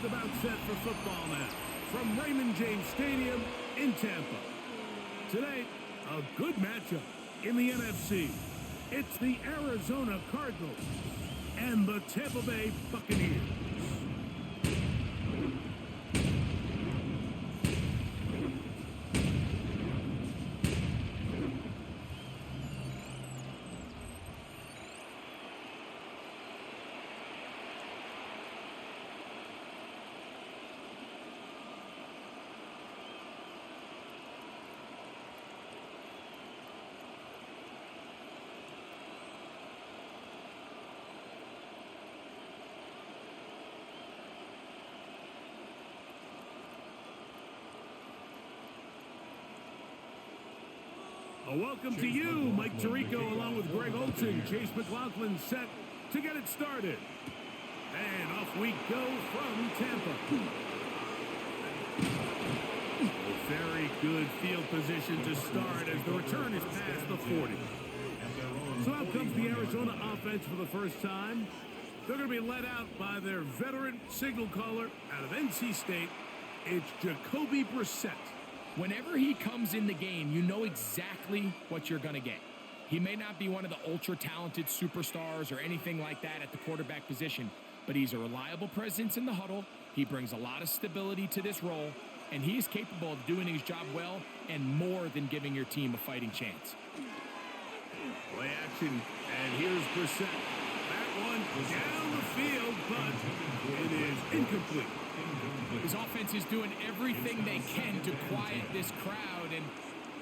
just about set for football now from Raymond James Stadium in Tampa. Today, a good matchup in the NFC. It's the Arizona Cardinals and the Tampa Bay Buccaneers. A welcome to you, Mike Tirico, along with Greg Olson. Chase McLaughlin set to get it started. And off we go from Tampa. A very good field position to start as the return is past the 40. So out comes the Arizona offense for the first time. They're going to be led out by their veteran signal caller out of NC State. It's Jacoby Brissett. Whenever he comes in the game, you know exactly what you're going to get. He may not be one of the ultra-talented superstars or anything like that at the quarterback position, but he's a reliable presence in the huddle. He brings a lot of stability to this role, and he is capable of doing his job well and more than giving your team a fighting chance. Play action, and here's Brissett. That one down the field, but it is incomplete. His offense is doing everything they can to quiet this crowd, and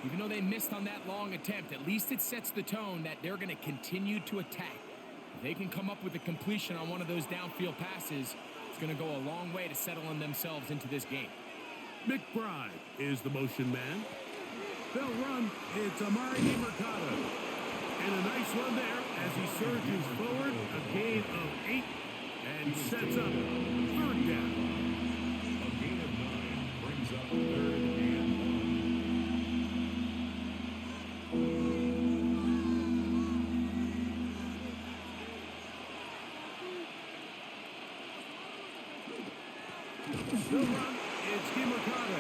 even though they missed on that long attempt, at least it sets the tone that they're going to continue to attack. If they can come up with a completion on one of those downfield passes, it's going to go a long way to settling themselves into this game. McBride is the motion man. They'll run. It's Amari Mercado. And a nice run there as he surges forward, a gain of 8, and sets up third down. They'll run. It's Mercado.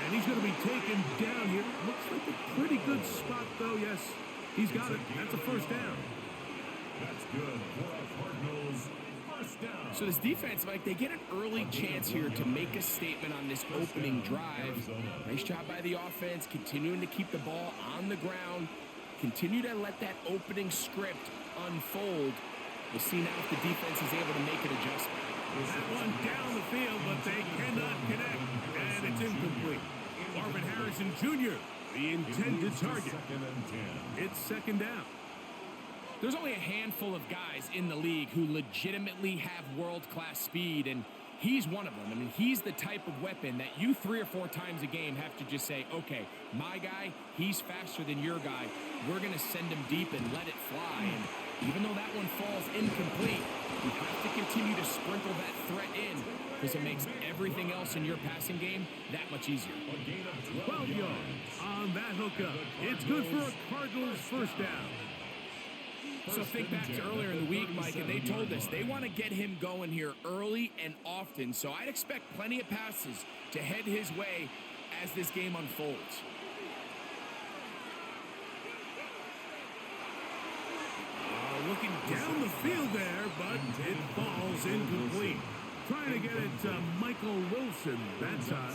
And he's going to be taken down here. Looks like a pretty good spot, though. Yes, he's got it. That's a first down. That's good for a Cardinals first down. So this defense, Mike, they get an early chance here to make a statement on this opening drive. Nice job by the offense, continuing to keep the ball on the ground. Continue to let that opening script unfold. We'll see now if the defense is able to make an adjustment. That one down the field, but they cannot connect, and it's incomplete. Marvin Harrison Jr., the intended target. It's second down. There's only a handful of guys in the league who legitimately have world-class speed, and he's one of them. I mean, he's the type of weapon that you 3 or 4 times a game have to just say, okay, my guy, he's faster than your guy. We're going to send him deep and let it fly. And even though that one falls incomplete, you have to continue to sprinkle that threat in because it makes everything else in your passing game that much easier. 12 yards on that hookup. It's good for a Cardinals first down. So think back to earlier in the week, Mike, and they told us they want to get him going here early and often. So I'd expect plenty of passes to head his way as this game unfolds. Looking down the field there, but it falls incomplete. Trying to get it to Michael Wilson that time.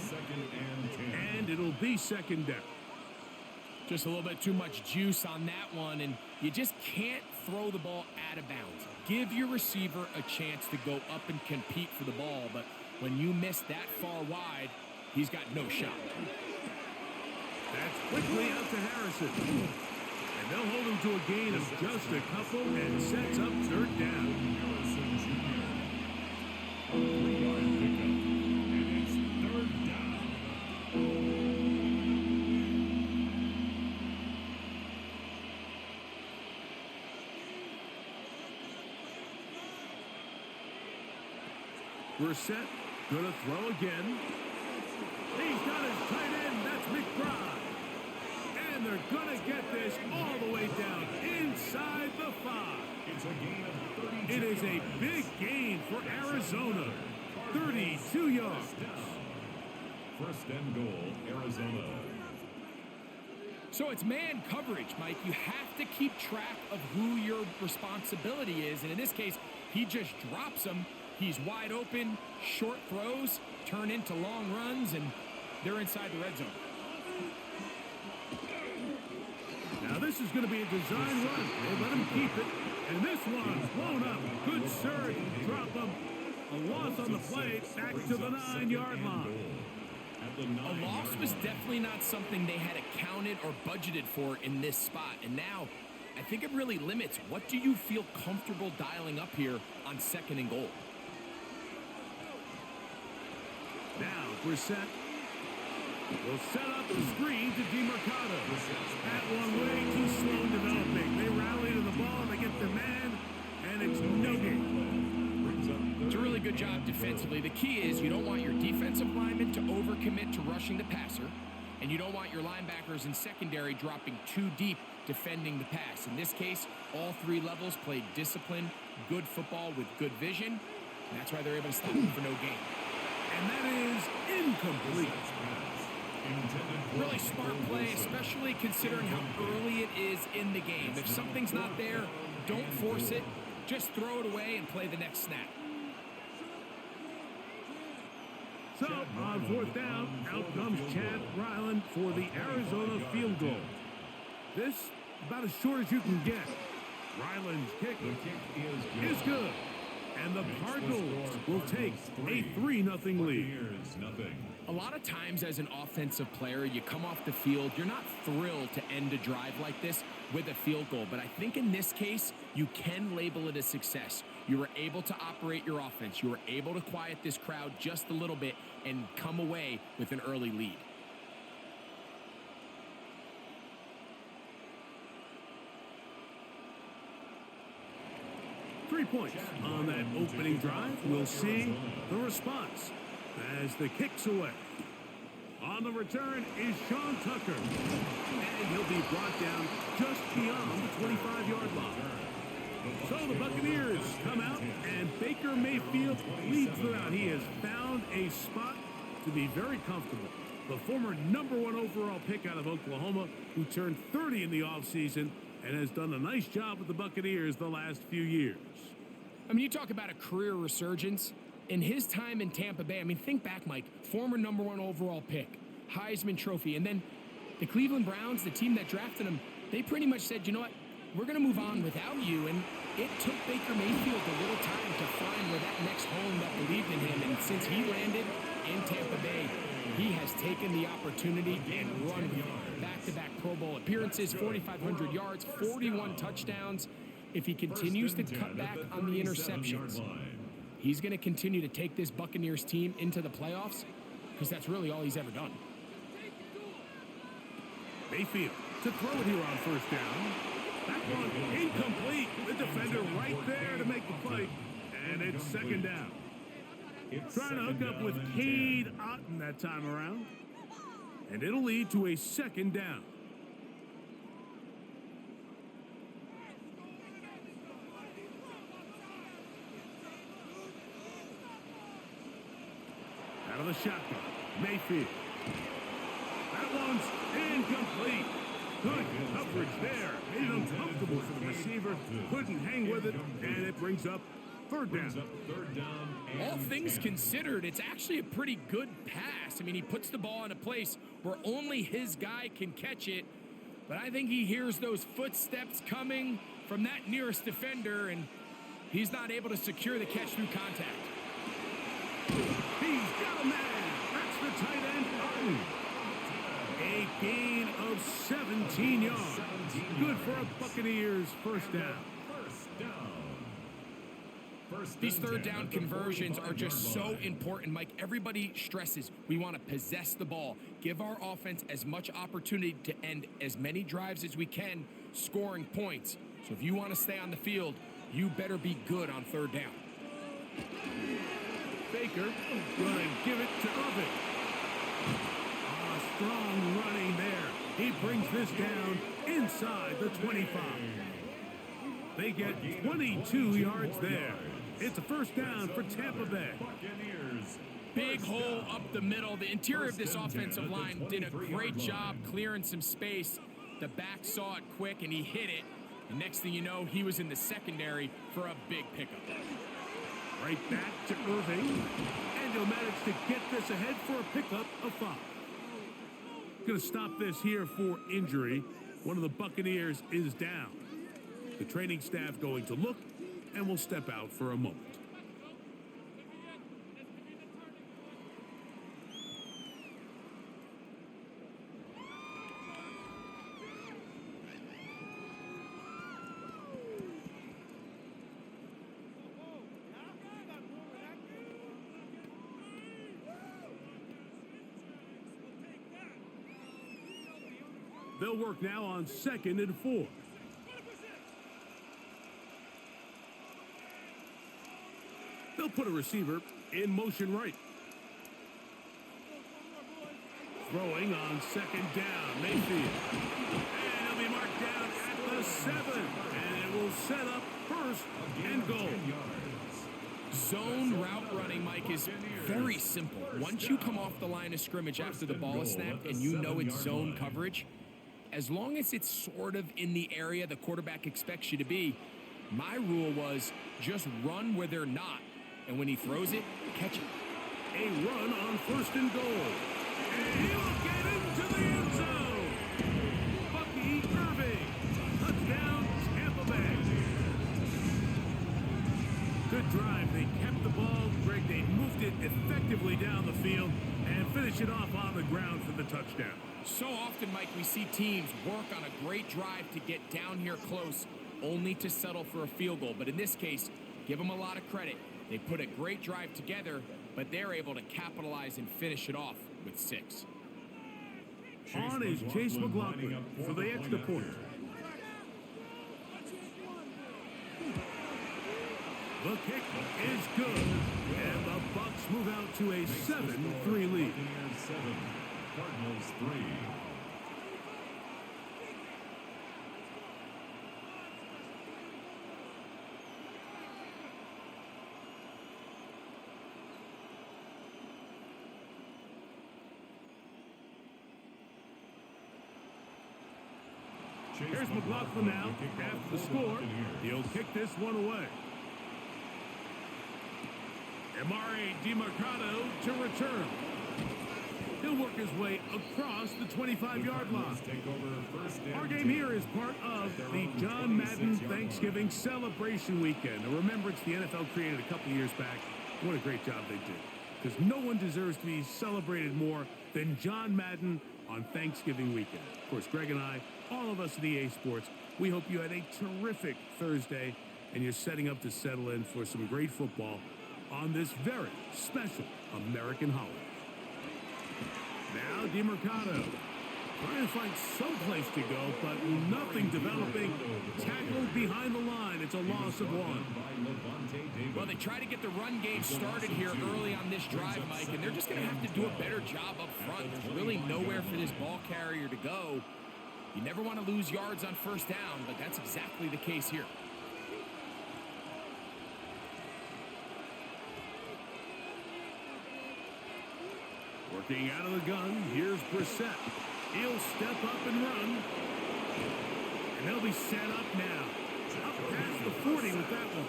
And it'll be second down. Just a little bit too much juice on that one, and you just can't throw the ball out of bounds. Give your receiver a chance to go up and compete for the ball, but when you miss that far wide, he's got no shot. That's quickly out to Harrison. And they'll hold him to a gain of just a couple and sets up third down. Harrison Jr. A 3-yard pickup, and it's third down. Brissett gonna throw again. He's got his tight end. That's McBride. And they're gonna get this all the way down inside the 5. It's a gain of 32. It is a big gain for Arizona. 32 yards. First and goal, Arizona. So it's man coverage, Mike. You have to keep track of who your responsibility is. And in this case, he just drops him. He's wide open. Short throws turn into long runs, and they're inside the red zone. Now this is going to be a design run. They let him keep it. And this one's blown up. Good surge. Drop him. A loss on the play. Back to the 9-yard line. A loss was definitely not something they had accounted or budgeted for in this spot. And now, I think it really limits what do you feel comfortable dialing up here on 2nd and goal. Now, Brissett will set up the screen to DeMarcado. That one way too slow in developing. They rally to the ball, they get the man, and it's no gain. It's a really good job defensively. The key is you don't want your defensive linemen to overcommit to rushing the passer, and you don't want your linebackers in secondary dropping too deep defending the pass. In this case, all 3 levels played disciplined, good football with good vision, and that's why they're able to stop them for no gain. And that is incomplete. Really smart play, especially considering how early it is in the game. If something's not there, don't force it. Just throw it away and play the next snap. So, on 4th down, out comes Chad Ryland for the Arizona field goal. This, about as short as you can get. Ryland's kick is good. And the Cardinals will take a 3-0 lead. A lot of times as an offensive player, you come off the field, you're not thrilled to end a drive like this with a field goal. But I think in this case, you can label it a success. You were able to operate your offense. You were able to quiet this crowd just a little bit and come away with an early lead. Three points on that opening drive. We'll see the response as the kick's away. On the return is Sean Tucker. And he'll be brought down just beyond the 25-yard line. So the Buccaneers come out, and Baker Mayfield leads them out. He has found a spot to be very comfortable. The former #1 overall pick out of Oklahoma, who turned 30 in the offseason and has done a nice job with the Buccaneers the last few years. I mean, you talk about a career resurgence. In his time in Tampa Bay, I mean, think back, Mike, former #1 overall pick, Heisman Trophy, and then the Cleveland Browns, the team that drafted him, they pretty much said, you know what, we're going to move on without you, and it took Baker Mayfield a little time to find where that next home that believed in him, and since he landed in Tampa Bay, he has taken the opportunity and run back-to-back Pro Bowl appearances, 4,500 yards, 41 touchdowns. If he continues to cut back on the interceptions, he's going to continue to take this Buccaneers team into the playoffs because that's really all he's ever done. Mayfield to throw it here on 1st down. That one incomplete. The defender right there to make the play. And it's 2nd down. Trying to hook up with Cade Otton that time around. And it'll lead to a 2nd down. Out of the shotgun, Mayfield. That one's incomplete. Good coverage there. Made it uncomfortable for the receiver. Couldn't hang with it, and it brings up 3rd down. All things considered, it's actually a pretty good pass. I mean, he puts the ball in a place where only his guy can catch it, but I think he hears those footsteps coming from that nearest defender, and he's not able to secure the catch through contact. He's got a man. That's the tight end, Otton. A gain of 17 yards. Good for a Buccaneers 1st down. These 3rd down conversions are just so important, Mike. Everybody stresses we want to possess the ball, give our offense as much opportunity to end as many drives as we can, scoring points. So if you want to stay on the field, you better be good on 3rd down. Baker going to give it to Oven. Strong running there. He brings this down inside the 25. They get 22 yards there. It's a first down for Tampa Bay. Buccaneers. Big hole up the middle. The interior of this offensive line did a great job clearing some space. The back saw it quick, and he hit it. And next thing you know, he was in the secondary for a big pickup. Right back to Irving. And he'll manage to get this ahead for a pickup of 5. Going to stop this here for injury. One of the Buccaneers is down. The training staff going to look, and will step out for a moment. They'll work now on 2nd and 4. They'll put a receiver in motion right. Throwing on 2nd down, Mayfield. And he'll be marked down at the 7. And it will set up 1st and goal. Zone route running, Mike, is very simple. Once you come off the line of scrimmage after the ball is snapped and you know it's zone coverage, as long as it's sort of in the area the quarterback expects you to be, my rule was just run where they're not. And when he throws it, catch it. A run on 1st and goal. And he'll get into the end zone. Bucky Irving. Touchdown, Tampa Bay. Good drive. They kept the ball. Greg, they moved it effectively down the field and finished it off on the ground for the touchdown. So often, Mike, we see teams work on a great drive to get down here close, only to settle for a field goal. But in this case, give them a lot of credit. They put a great drive together, but they're able to capitalize and finish it off with 6. On is Chase McLaughlin for the extra point. The kick is good, and the Bucs move out to a 7-3 lead. 7, Cardinals 3. Here's McLaughlin now. After the score, he'll kick this one away. Amari DiMercado to return. He'll work his way across the 25-yard line. Our game here is part of the John Madden Thanksgiving celebration weekend, a remembrance the NFL created a couple years back. What a great job they did. Because no one deserves to be celebrated more than John Madden on Thanksgiving weekend. Of course, Greg and I, all of us at EA Sports, we hope you had a terrific Thursday and you're setting up to settle in for some great football on this very special American holiday. Now DiMercado trying to find someplace to go, but nothing developing. Tackled behind the line. It's a loss of 1. Well, they try to get the run game started here early on this drive, Mike, and they're just going to have to do a better job up front. There's really nowhere for this ball carrier to go. You never want to lose yards on 1st down, but that's exactly the case here. Working out of the gun, here's Brissett. He'll step up and run. And they'll be set up now. Up past the 40 with that one.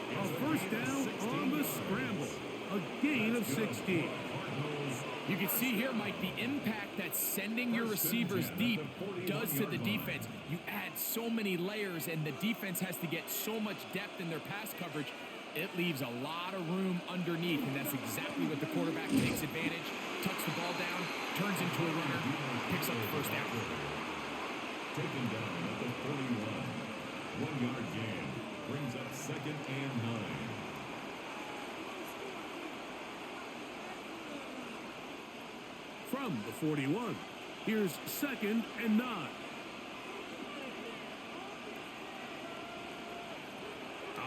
A 1st down on the scramble. A gain of 16. You can see here, Mike, the impact that sending your receivers deep does to the defense. You add so many layers, and the defense has to get so much depth in their pass coverage. It leaves a lot of room underneath, and that's exactly what the quarterback takes advantage. Tucks the ball down, turns into a runner, picks up the 1st down. Taken down at the 41. 1-yard gain. Brings up 2nd and 9. From the 41, here's 2nd and 9.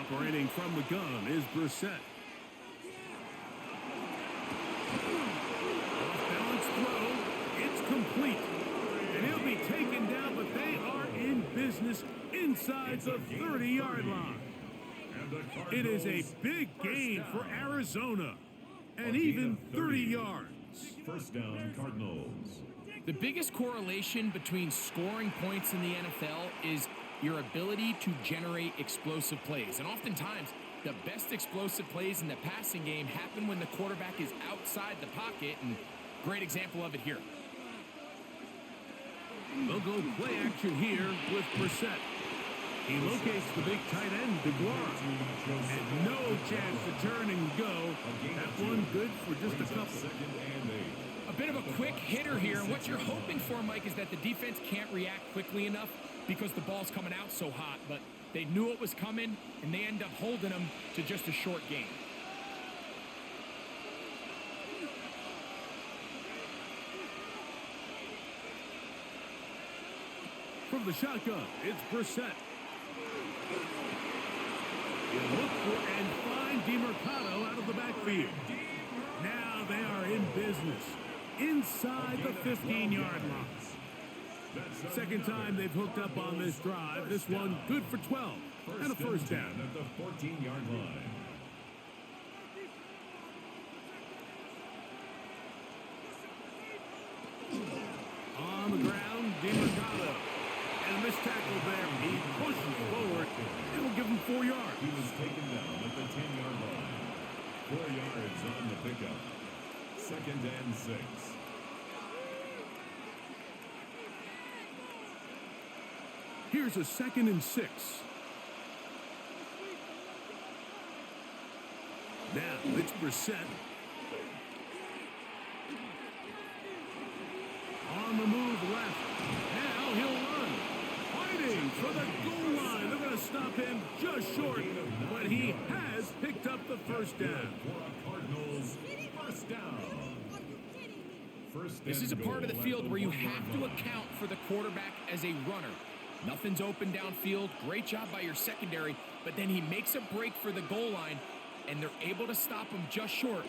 Operating from the gun is Brissett. Off-balance throw. It's complete. And he'll be taken down, but they are in business inside the 30-yard line. It is a big gain for Arizona, and even 30 yards. First down, Cardinals. The biggest correlation between scoring points in the NFL is your ability to generate explosive plays. And oftentimes, the best explosive plays in the passing game happen when the quarterback is outside the pocket, and great example of it here. They'll go play action here with Brissett. He locates the big tight end, DeGuara. And no chance to turn and go. That one good for just a couple. A bit of a quick hitter here, and what you're hoping for, Mike, is that the defense can't react quickly enough because the ball's coming out so hot, but they knew it was coming, and they end up holding them to just a short gain. From the shotgun, it's Brissett. You look for and find DeMarcado out of the backfield. Now they are in business inside the 15-yard line. Second time they've hooked up on this drive. This one good for 12 and a first down. At the 14-yard line. On the ground, DeMarcado. And a missed tackle there. He pushes forward. It will give him 4 yards. He was taken down at the 10-yard line. 4 yards on the pickup. Second and 6. Here's a 2nd and 6. Now it's Brissett. On the move left. Now he'll run. Fighting for the goal line. They're going to stop him just short, but he has picked up the first down. For Cardinals, first down. This is a part of the field where you have to account for the quarterback as a runner. Nothing's open downfield. Great job by your secondary, but then he makes a break for the goal line, and they're able to stop him just short,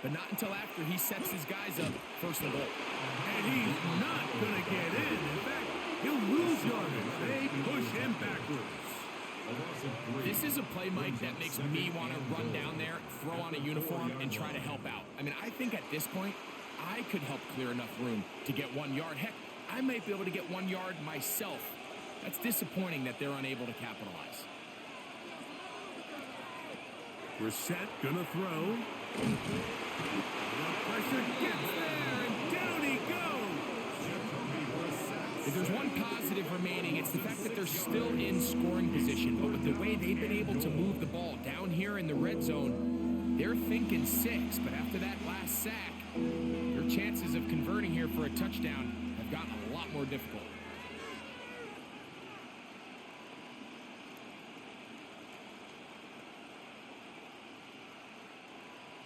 but not until after he sets his guys up first and goal. And he's not going to get in. In fact, he'll lose yardage. They push him backwards. This is a play, Mike, that makes me want to run down there, throw on a uniform, and try to help out. I mean, I think at this point, I could help clear enough room to get 1 yard. Heck, I might be able to get 1 yard myself. That's disappointing that they're unable to capitalize. Brissett gonna throw. The pressure gets there, and down he goes. If there's one positive remaining, it's the fact that they're still in scoring position. But with the way they've been able to move the ball down here in the red zone, they're thinking 6. But after that last sack, their chances of converting here for a touchdown have gotten a lot more difficult.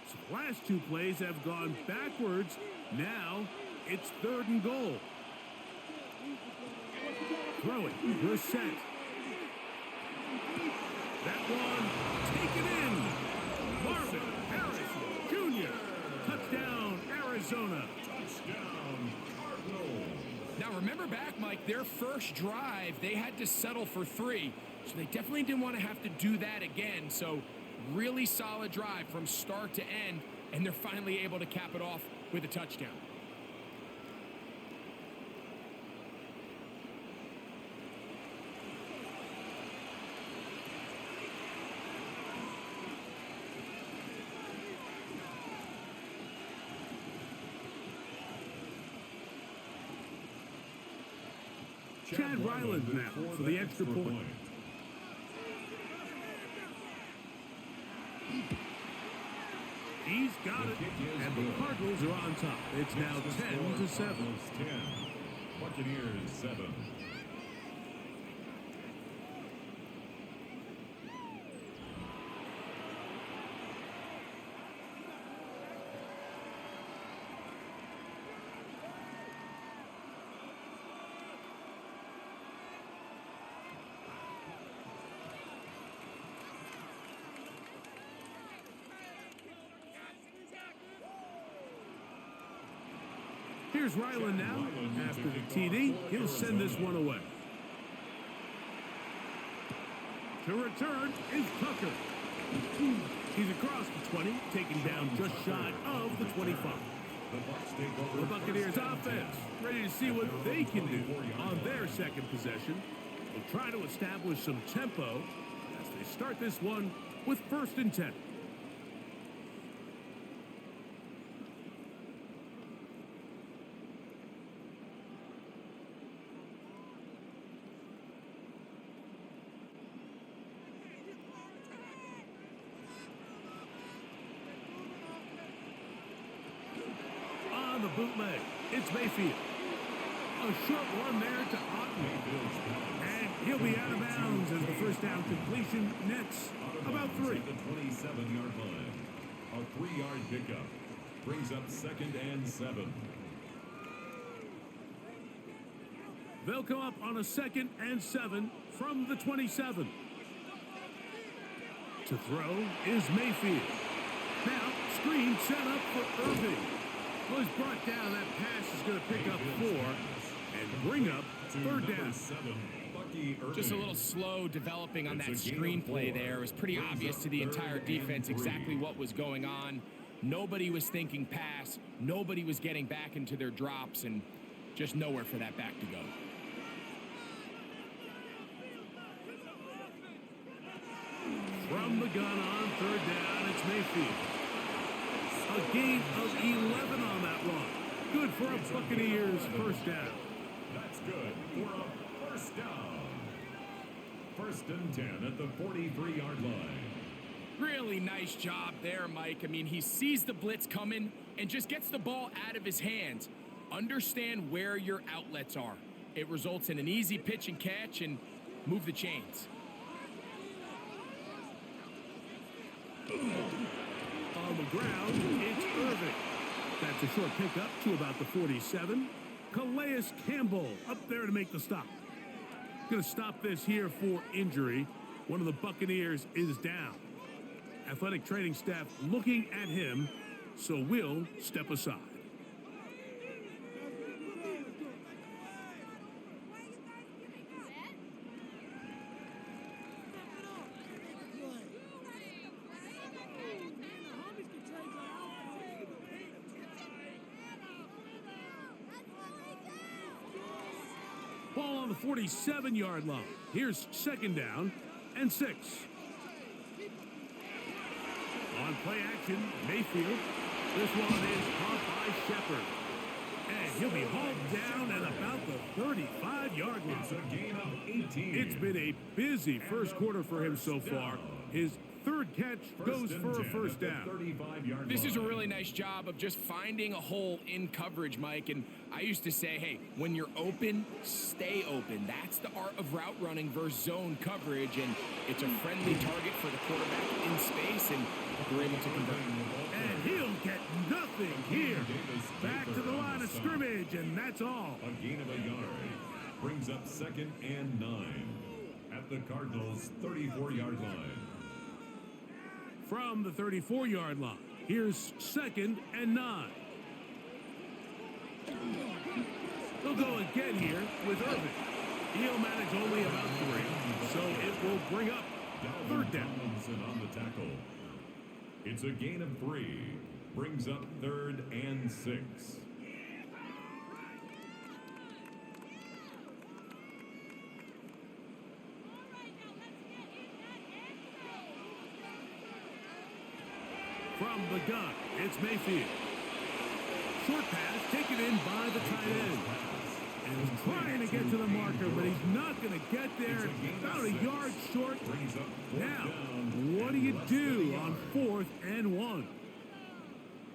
So the last 2 plays have gone backwards. Now it's 3rd and goal. Throwing, Brissett. That one taken in. Marvin Harris Jr. Touchdown, Arizona. Touchdown, Cardinals. Now remember back, Mike, their first drive, they had to settle for 3. So they definitely didn't want to have to do that again. So really solid drive from start to end, and they're finally able to cap it off with a touchdown. Chad Ryland now for the extra point. He's got it, and the Cardinals are on top. It's now 10-7. 10. Buccaneers 7. Here's Ryland now. After the TD, he'll send this one away. To return is Tucker. 20, taking down just shy of the 25. The Buccaneers offense ready to see what they can do on their second possession. They'll try to establish some tempo as they start this one with 1st and 10. The bootleg. It's Mayfield. A short one there to Otten. And he'll be out of bounds as the first down completion nets about 3. At the 27-yard line. A 3-yard pickup brings up 2nd and 7. They'll come up on a 2nd and 7 from the 27. To throw is Mayfield. Now, screen set up for Irving. Well, he's brought down. That pass is going to pick up 4 and bring up 3rd down. Just a little slow developing on that screenplay there. It was pretty obvious to the entire defense exactly what was going on. Nobody was thinking pass. Nobody was getting back into their drops, and just nowhere for that back to go. From the gun on 3rd down, it's Mayfield. A gain of 11 on that run. Good for a Buccaneers 1st down. That's good for a 1st down. 1st and 10 at the 43-yard line. Really nice job there, Mike. I mean, he sees the blitz coming and just gets the ball out of his hands. Understand where your outlets are. It results in an easy pitch and catch and move the chains. On the ground, it's Irving. That's a short pickup to about the 47. Calais Campbell up there to make the stop. Going to stop this here for injury. One of the Buccaneers is down. Athletic training staff looking at him, so we'll step aside. Ball on the 47-yard line. Here's 2nd down and 6. On play action, Mayfield. This one is caught by Shepard. And he'll be hauled down at about the 35-yard line. It's a gain of 18. It's been a busy first quarter for him so far. His 3rd catch goes for a 1st down. This is a really nice job of just finding a hole in coverage, Mike. And I used to say, hey, when you're open, stay open. That's the art of route running versus zone coverage. And it's a friendly target for the quarterback in space, and we're able to convert. And he'll get nothing here. Back to the line of scrimmage, and that's all. A gain of a yard brings up 2nd and 9 at the Cardinals' 34-yard line. From the 34-yard line, here's 2nd and 9. They'll go again here with Irving. He'll manage only about 3, so it will bring up 3rd down. On the tackle. It's a gain of 3. Brings up 3rd and 6. From the gun, it's Mayfield. Short pass taken in by the tight end. And he's trying to get to the marker, but he's not going to get there. About a yard short. Now, what do you do on 4th and 1?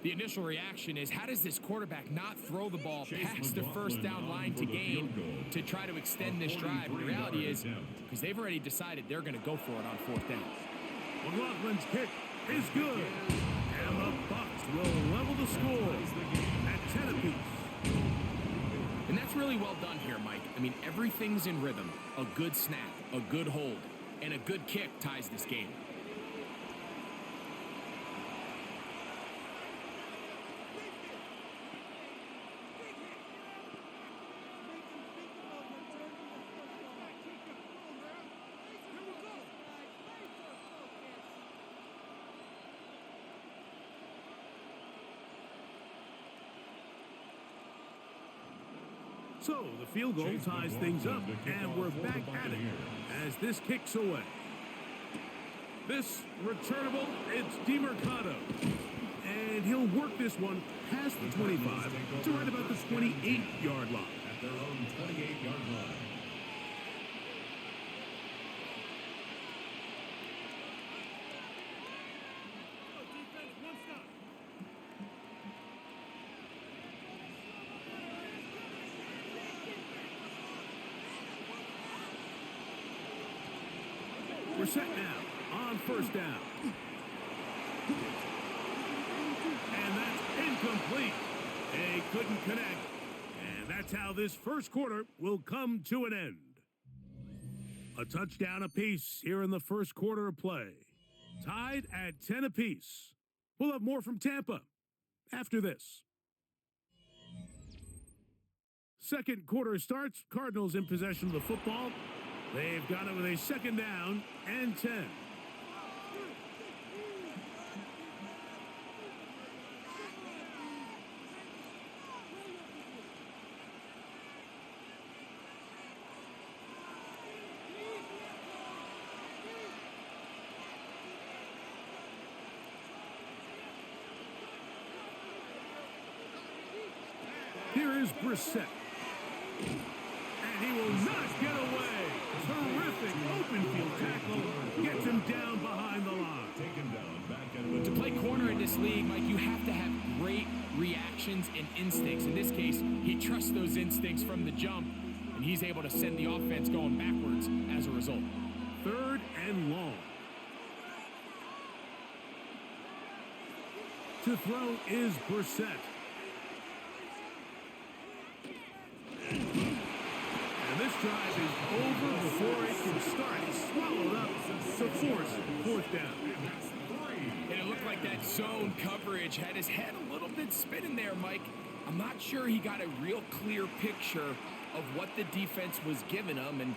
The initial reaction is, how does this quarterback not throw the ball past the 1st down line to gain to try to extend this drive? And the reality is, because they've already decided they're going to go for it on 4th down. McLaughlin's kick is good. And the Bucs will level the score at 10 apiece. And that's really well done here, Mike. I mean, everything's in rhythm. A good snap, a good hold, and a good kick ties this game. So the field goal ties things up, and we're back at it as this kicks away. This returnable, it's DeMercado. And he'll work this one past the 25 to right about the 28-yard line. At their own 28-yard line. We're set now on first down. And that's incomplete. They couldn't connect. And that's how this first quarter will come to an end. A touchdown apiece here in the first quarter of play. Tied at 10 apiece. We'll have more from Tampa after this. Second quarter starts. Cardinals in possession of the football. They've got it with a second down and 10. Here is Brissett. And he will not get away. Terrific open field tackle. Gets him down behind the line. Taken down back at To play corner in this league, Mike, you have to have great reactions and instincts. In this case, he trusts those instincts from the jump, and he's able to send the offense going backwards as a result. Third and long. To throw is Brissett. And this drive is over before it can start. He's swallowed up to force fourth down. And it looked like that zone coverage had his head a little bit spinning there, Mike. I'm not sure he got a real clear picture of what the defense was giving him, and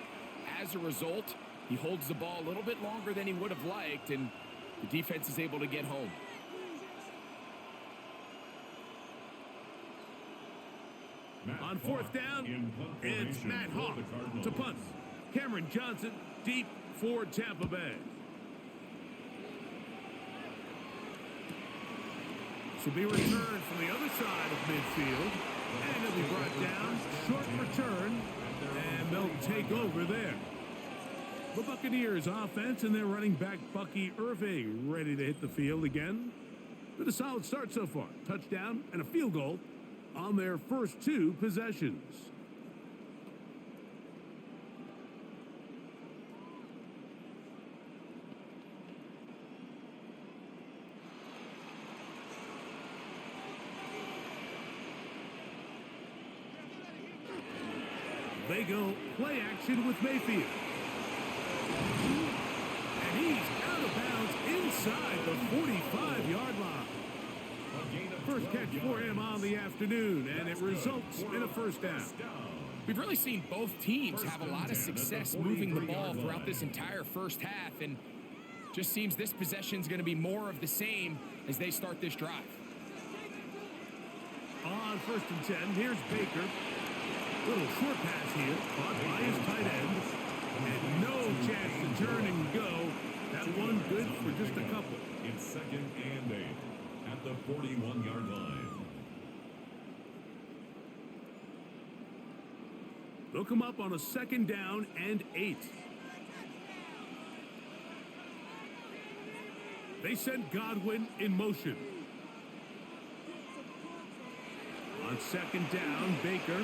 as a result, he holds the ball a little bit longer than he would have liked, and the defense is able to get home. On fourth down, it's Matt Hawk to punt. Cameron Johnson deep for Tampa Bay. This will be returned from the other side of midfield. And it'll be brought down. Short return. And they'll take over there. The Buccaneers offense and their running back Bucky Irving ready to hit the field again. With a solid start so far. Touchdown and a field goal on their first two possessions. They go play action with Mayfield. And he's out of bounds inside the 45-yard line. First catch for him on the afternoon, and it results in a first down. We've really seen both teams have a lot of success moving the ball throughout this entire first half, and just seems this possession is going to be more of the same as they start this drive. On first and 10, here's Baker. Little short pass here, caught by his tight end, and no chance to turn and go. That one good for just a couple. It's second and 8 at the 41-yard line. They'll come up on a second down and 8. They send Godwin in motion. On second down, Baker.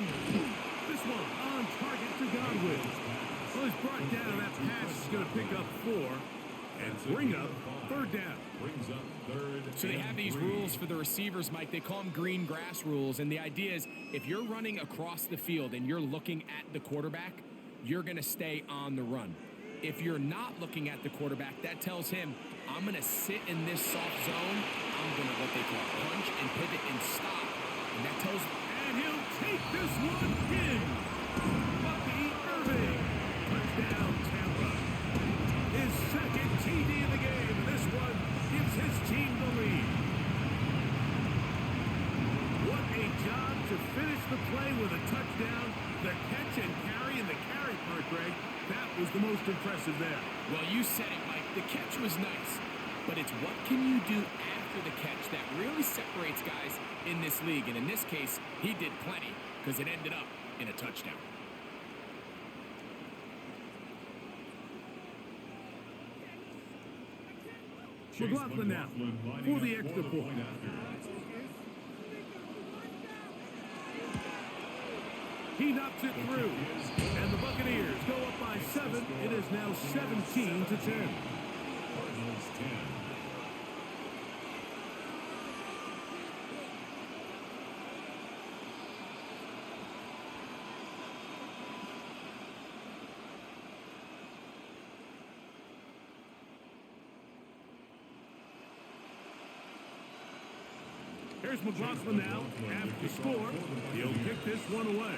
This one on target to Godwin. Well, he's brought down. That pass is going to pick up 4 and bring up third down. Brings up third. So they have these rules for the receivers, Mike. They call them green grass rules. And the idea is if you're running across the field and you're looking at the quarterback, you're going to stay on the run. If you're not looking at the quarterback, that tells him, I'm going to sit in this soft zone. I'm going to what they call punch and pivot and stop. And that tells him. And he'll take this one in. Bucky Irving. Touchdown, Tampa. His second TD in the game. This one gives his team the lead. What a job to finish the play with a touchdown. was the most impressive there? Well, you said it, Mike. The catch was nice, but it's what can you do after the catch that really separates guys in this league. And in this case, he did plenty because it ended up in a touchdown. McLaughlin now for the extra point. He knocks it through, and the Buccaneers go up by 7. It is now 17-10. Cardinals 10. Here's McLaughlin now. After the score, he'll kick this one away.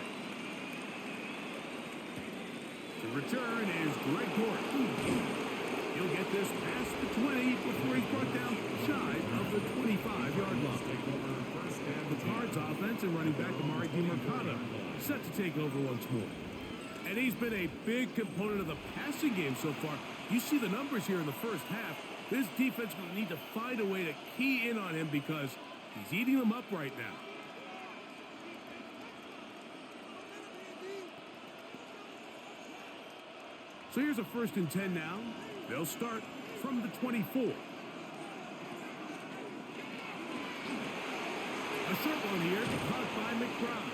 To return is Greg Gort. He'll get this past the 20 before he's brought down shy of the 25-yard line. The Cards offense and running back Amari DiMercato set to take over once more. And he's been a big component of the passing game so far. You see the numbers here in the first half. This defense will need to find a way to key in on him because he's eating them up right now. So here's a 1st and 10 now. They'll start from the 24. A short one here, caught by McBride.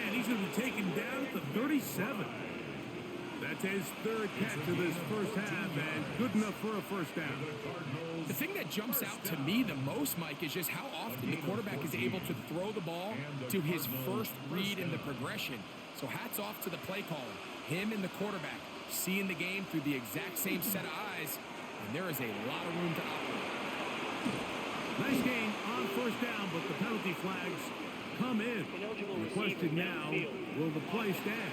And he's going to be taken down at the 37. That's his 3rd catch of this first half, and good enough for a first down. The thing that jumps out to me the most, Mike, is just how often the quarterback is able to throw the ball to his first read in the progression. So hats off to the play caller. Him and the quarterback seeing the game through the exact same set of eyes, and there is a lot of room to operate. Nice gain on first down, but the penalty flags come in. The question now, will the play stand?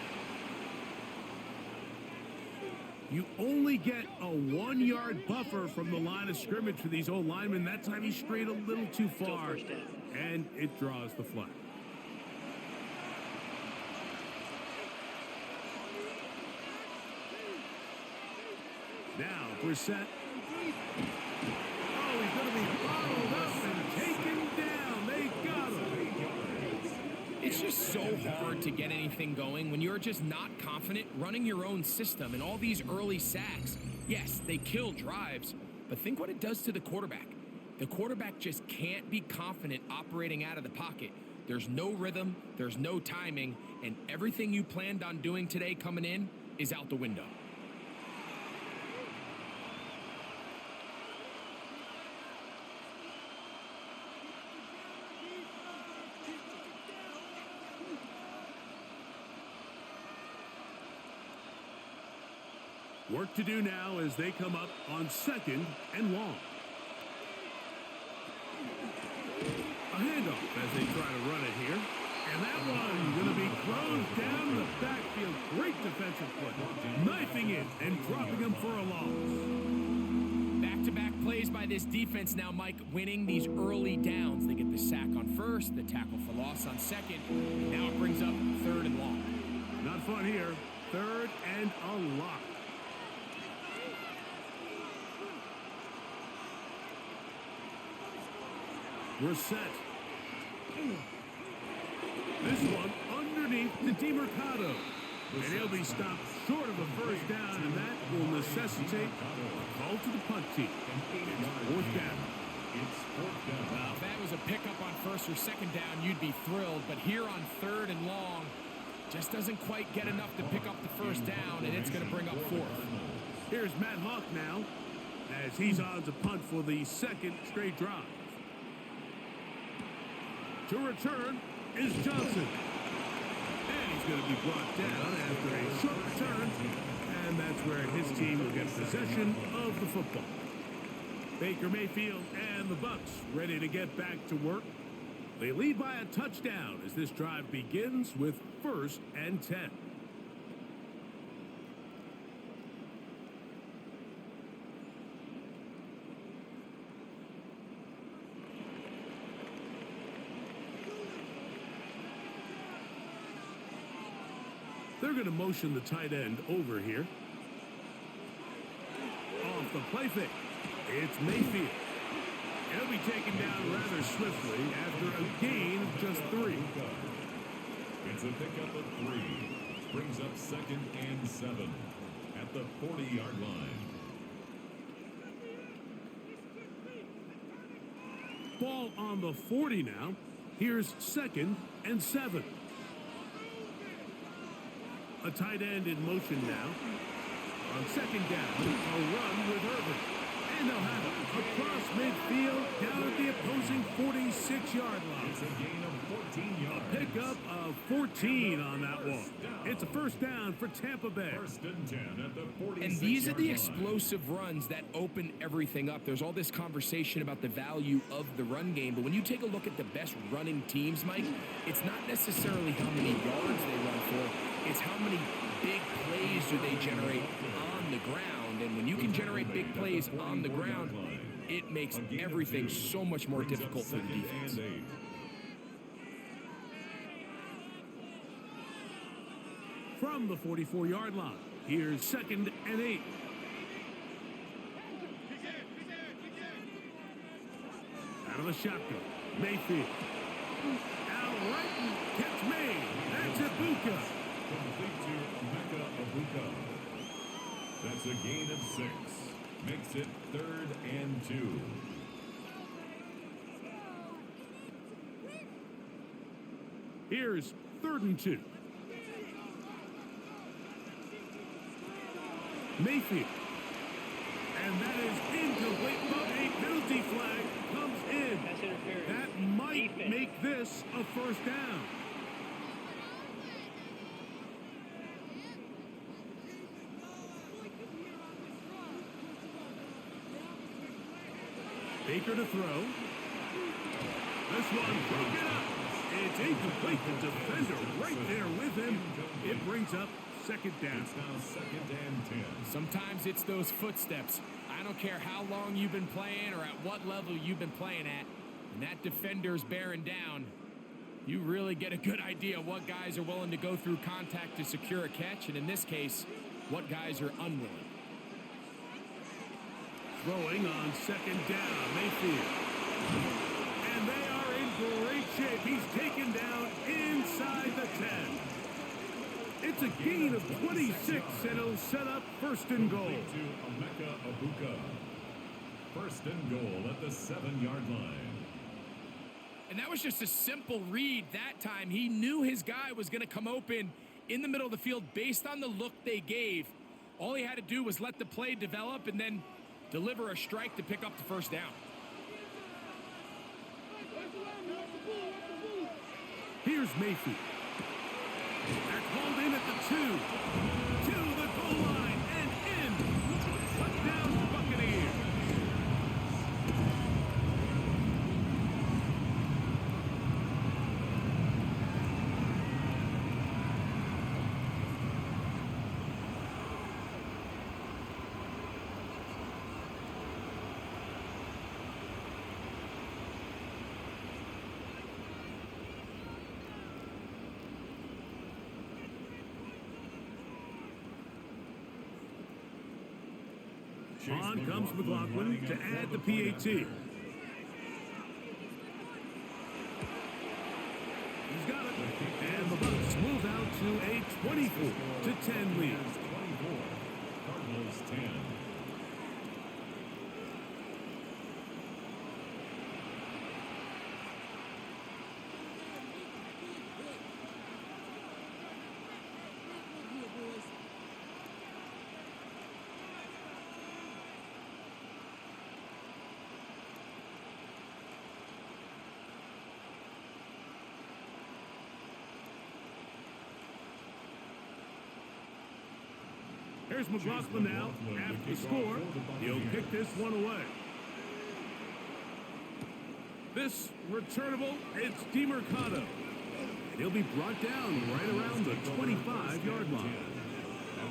You only get a 1-yard buffer from the line of scrimmage for these old linemen. That time he strayed a little too far, and it draws the flag. Now, Brissett. Oh, he's going to be bottled up and taken down. They got him. It's just so hard to get anything going when you're just not confident running your own system. And all these early sacks, yes, they kill drives, but think what it does to the quarterback. The quarterback just can't be confident operating out of the pocket. There's no rhythm, there's no timing, and everything you planned on doing today coming in is out the window. Work to do now as they come up on 2nd and long. A handoff as they try to run it here. And that one going to be closed down the backfield. Great defensive play. Knifing it and dropping him for a loss. Back-to-back plays by this defense now, Mike, winning these early downs. They get the sack on first, the tackle for loss on second. And now it brings up 3rd and long. Not fun here. 3rd and a lot. Brissett. This one underneath to DiMercato. And he'll be stopped short of a first down, and that will necessitate a call to the punt team. It's 4th down. Well, if that was a pickup on 1st or 2nd down, you'd be thrilled. But here on 3rd and long, just doesn't quite get enough to pick up the first down, and it's going to bring up 4th. Here's Matt Hawk now as he's on to punt for the 2nd straight drive. To return is Johnson. And he's going to be brought down after a short return. And that's where his team will get possession of the football. Baker Mayfield and the Bucs ready to get back to work. They lead by a touchdown as this drive begins with 1st and 10. They're going to motion the tight end over here. the play fake. It's Mayfield. He'll be taken down rather swiftly after a gain of just 3. It's a pickup of 3. Brings up 2nd and 7 at the 40-yard line. Ball on the 40 now. Here's 2nd and 7. A tight end in motion now. On 2nd down, a run with Irvin. And they'll have it across midfield down at the opposing 46-yard line. It's a gain of 14 yards. A pickup of 14 on that one. It's a first down for Tampa Bay. 1st and 10 at the 46-yard line. And these are the explosive runs that open everything up. There's all this conversation about the value of the run game, but when you take a look at the best running teams, Mike, it's not necessarily how many yards they run for, it's how many big plays do they generate on the ground. And when you can generate big plays on the ground, it makes everything so much more difficult for the defense. From the 44-yard line, here's 2nd and 8. Out of the shotgun, Mayfield. Out right and catch made. That's Ibuka. Complete to Emeka Ibuka. That's a gain of 6. Makes it 3rd and 2. Here's 3rd and 2. Mayfield. And that is incomplete, but a penalty flag comes in. That might make this a first down. Baker to throw. This one broken up. It's incomplete. The defender right there with him. It brings up 2nd down. It's now 2nd and 10. Sometimes it's those footsteps. I don't care how long you've been playing or at what level you've been playing at. When that defender's bearing down, you really get a good idea what guys are willing to go through contact to secure a catch, and in this case, what guys are unwilling. Throwing on 2nd down, Mayfield. And they are in great shape. He's taken down inside the 10. It's a gain of 26, and it'll set up 1st and goal. To Emeka Ibuka. 1st and goal at the 7-yard line. And that was just a simple read that time. He knew his guy was going to come open in the middle of the field based on the look they gave. All he had to do was let the play develop and then deliver a strike to pick up the 1st down. Here's Mayfield. They're called in at the 2. To the goal line and in. Touchdown, Buccaneers. On comes McLaughlin to add the PAT. He's got it. And the Bucs move out to a 24-10 lead. 24. Cardinals 10. Here's McLaughlin now. After the score, he'll kick this one away. This returnable, it's DeMercado. And he'll be brought down right around the 25-yard line.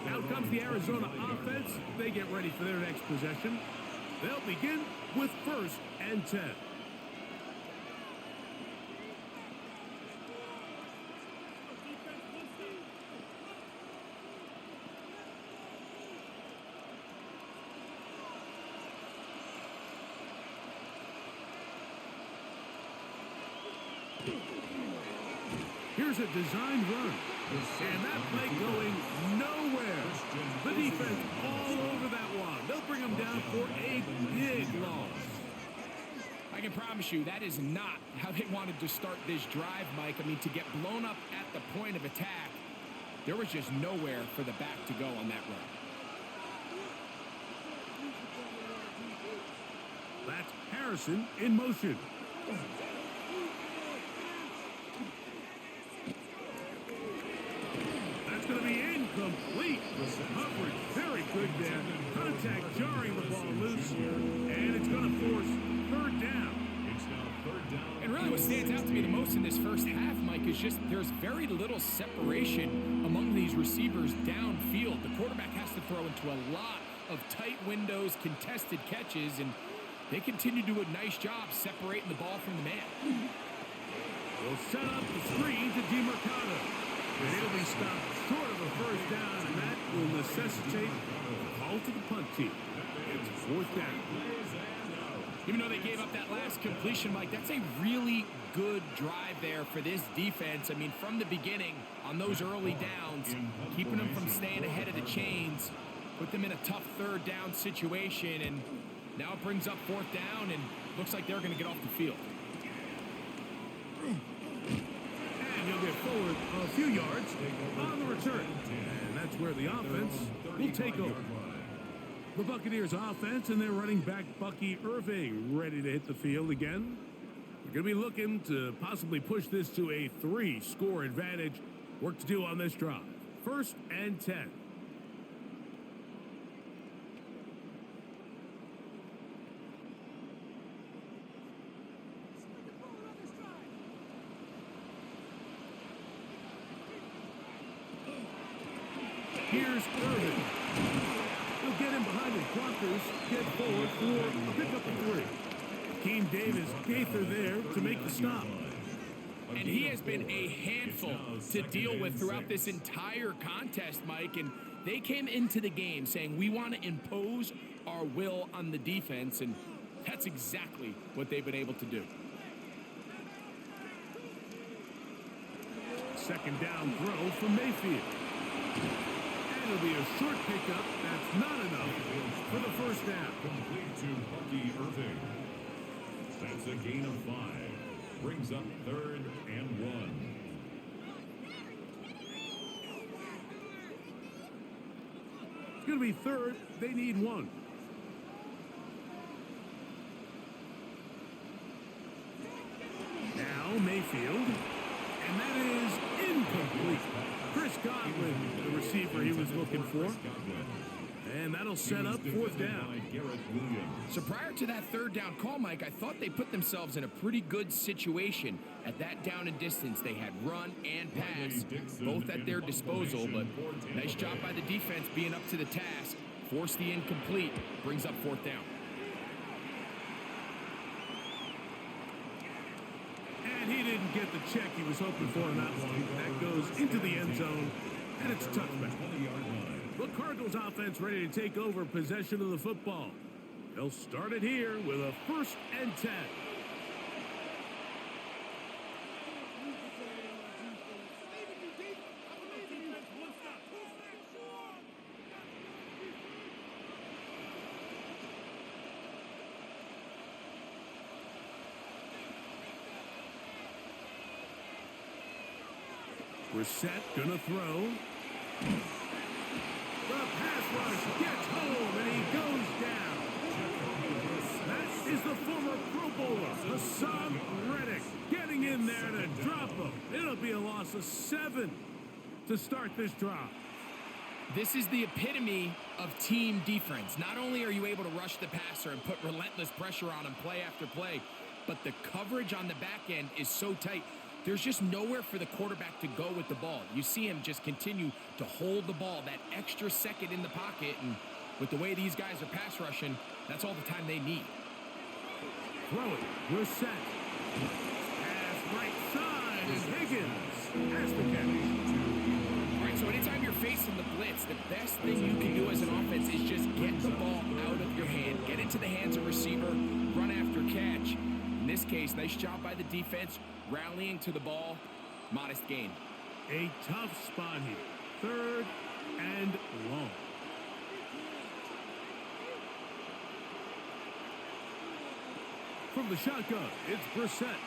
Out comes the Arizona offense. They get ready for their next possession. They'll begin with 1st and 10. Here's a designed run. And that play going nowhere. The defense all over that one. They'll bring him down for a big loss. I can promise you that is not how they wanted to start this drive, Mike. I mean, to get blown up at the point of attack, there was just nowhere for the back to go on that run. That's Harrison in motion. That's going to be incomplete. Coverage very good there. Contact jarring the ball loose. And it's going to force third down. It's now third down. And really what stands out to me the most in this first half, Mike, is just there's very little separation among these receivers downfield. The quarterback has to throw into a lot of tight windows, contested catches, and they continue to do a nice job separating the ball from the man. They'll set up the screen to DeMarcado. And he'll be stopped short of a first down, and that will necessitate a call to the punt team. It's fourth down. Even though they gave up that last completion, Mike, that's a really good drive there for this defense. I mean, from the beginning, on those early downs, keeping them from staying ahead of the chains, put them in a tough third down situation, and now it brings up fourth down, and looks like they're going to get off the field. And he'll get forward a few yards on the return. And that's where the offense will take over. The Buccaneers offense and their running back Bucky Irving ready to hit the field again. We're going to be looking to possibly push this to a 3-score advantage. Work to do on this drive. 1st and 10. Here's Irvin. He'll get him behind his blockers, get forward for a pickup of 3. Keem Davis, Gaither there to make the stop. And he has been a handful to deal with throughout this entire contest, Mike. And they came into the game saying, we want to impose our will on the defense. And that's exactly what they've been able to do. Second down throw from Mayfield. And it'll be a short pickup. That's not enough for the first down. Complete to Bucky Irving. That's a gain of 5. Brings up 3rd and 1. It's going to be 3rd. They need 1. Now Mayfield. And that is incomplete. Chris Godwin, the receiver he was looking for. And that'll set up 4th down. So prior to that 3rd down call, Mike, I thought they put themselves in a pretty good situation at that down and distance. They had run and pass, both at their disposal, but nice job by the defense being up to the task. Force the incomplete, brings up 4th down. And he didn't get the check he was hoping for in that one. That goes into the end zone, and it's a touchback. The Cardinals offense ready to take over possession of the football. They'll start it here with a 1st and 10. We're set, gonna throw. The pass rush gets home, and he goes down. That is the former Pro Bowler, Hassan Reddick, getting in there to drop him. It'll be a loss of 7 to start this drive. This is the epitome of team defense. Not only are you able to rush the passer and put relentless pressure on him play after play, but the coverage on the back end is so tight. There's just nowhere for the quarterback to go with the ball. You see him just continue to hold the ball that extra second in the pocket, and with the way these guys are pass rushing, that's all the time they need. Throw it. We're set. Pass right side, and Higgins has the catch. All right, so anytime you're facing the blitz, the best thing you can do as an offense is just get the ball out of your hand, get into the hands of receiver, run after catch. In this case, nice job by the defense, rallying to the ball. modest gain. A tough spot here. Third and long. From the shotgun, it's Brissett.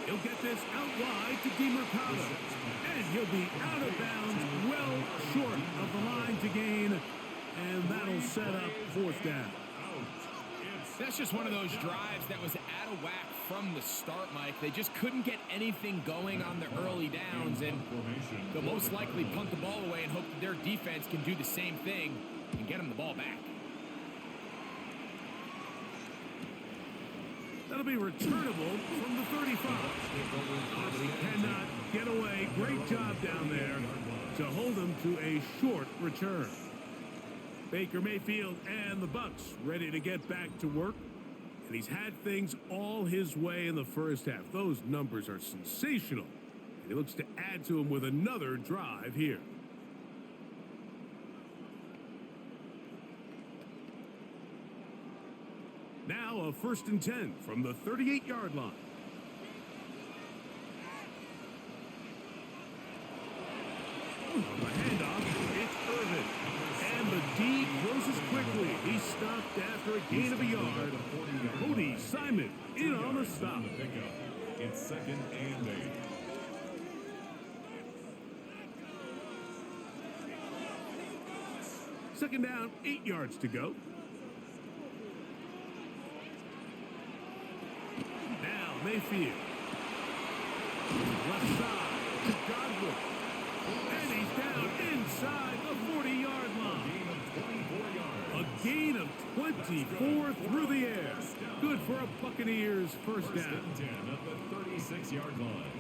He'll get this out wide to DeMercado. And he'll be out of bounds, well short of the line to gain. And that'll set up fourth down. That's just one of those drives that was out of whack from the start, Mike. They just couldn't get anything going on the early downs, and they'll most likely punt the ball away and hope that their defense can do the same thing and get them the ball back. That'll be returnable from the 35. But he cannot get away. Great job down there to hold him to a short return. Baker Mayfield and the Bucs ready to get back to work. And he's had things all his way in the first half. Those numbers are sensational. And he looks to add to them with another drive here. Now a 1st and 10 from the 38-yard line. On the handoff, it's Irvin. And the D closes quickly. He's stopped after a gain of a yard. Cody Simon in on the stop. It's 2nd and 8. Second down, 8 yards to go. Now Mayfield. Left side to Godwin. And he's down inside the 40-yard line. A gain of 24 through the air. Good for a Buccaneers first down. 10 at the 36-yard line.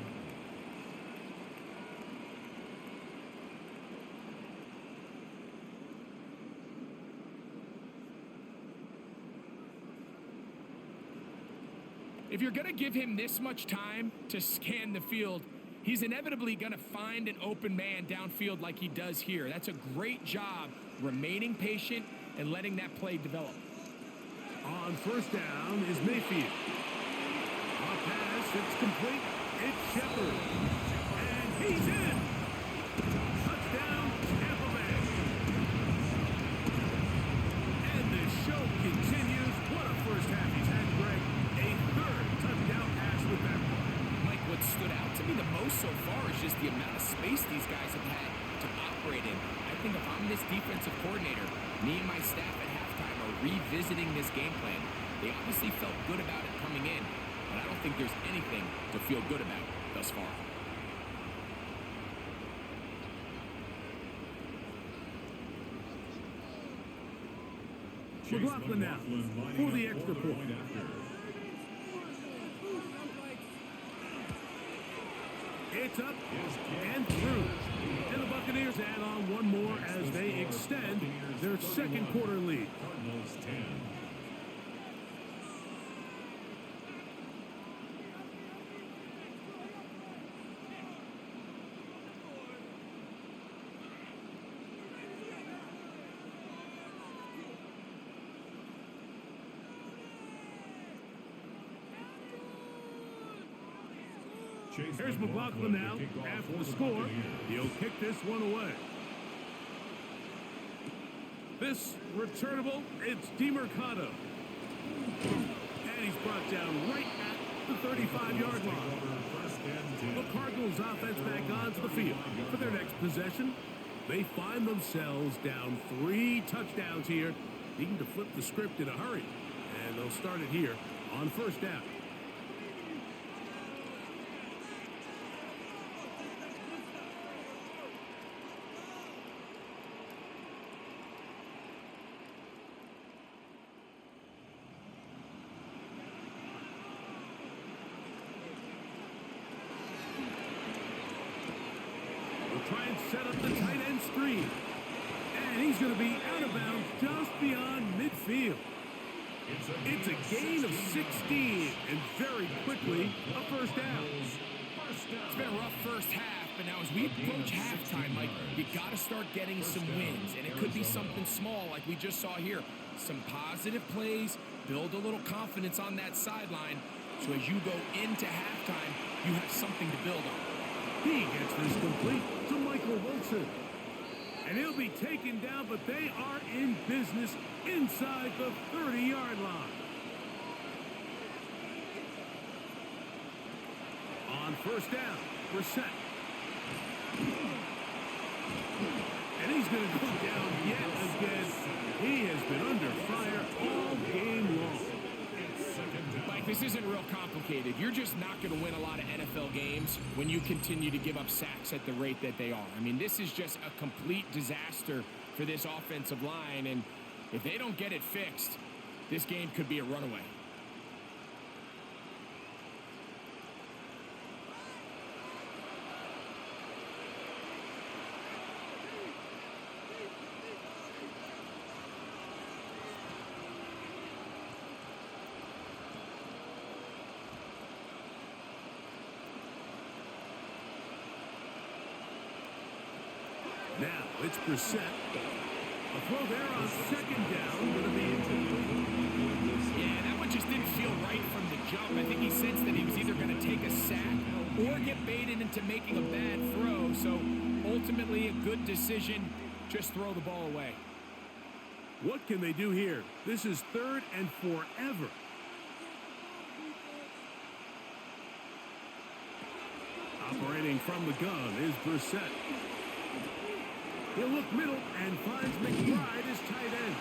If you're going to give him this much time to scan the field, he's inevitably going to find an open man downfield like he does here. That's a great job remaining patient and letting that play develop. On first down is Mayfield. On pass, it's complete. It's Shepard. And he's in. Touchdown, Tampa Bay. And the show continues. What a first half he's had, Greg. A third touchdown pass with that one. Mike, what stood out to me the most so far is just the amount of space these guys have had to operate in. I think if I'm this defensive coordinator, me and my staff at halftime are revisiting this game plan. They obviously felt good about it coming in, but I don't think there's anything to feel good about thus far. McLaughlin now for the extra point. It's up and through. And the Buccaneers add on one more as they extend their second quarter lead. Cardinals 10. Here's McLaughlin now. After the score, he'll kick this one away. This returnable, it's DeMercado. And he's brought down right at the 35-yard line. The Cardinals offense back onto the field for their next possession. They find themselves down 3 touchdowns here, needing to flip the script in a hurry. And they'll start it here on first down. Try and set up the tight end screen. And he's going to be out of bounds just beyond midfield. It's a gain of 16, and very quickly, a first down. It's been a rough first half, but now as we approach halftime, Mike, you got to start getting some wins, and it could be something small like we just saw here. Some positive plays, build a little confidence on that sideline, So as you go into halftime, you have something to build on. He gets this complete to Michael Wilson. And he'll be taken down, but they are in business inside the 30-yard line. On first down, Brissett. And he's going to go down yet again. He has been under fire all game long. Mike, this isn't real complicated. You're just not going to win a lot of NFL games when you continue to give up sacks at the rate that they are. I mean, this is just a complete disaster for this offensive line, and if they don't get it fixed, this game could be a runaway. Now it's Brissett. A throw there on second down. Going to be Yeah, that one just didn't feel right from the jump. I think he sensed that he was either going to take a sack or get baited into making a bad throw. So ultimately a good decision. Just throw the ball away. What can they do here? This is 3rd and forever. Operating from the gun is Brissett. He'll look middle and finds McBride as tight end.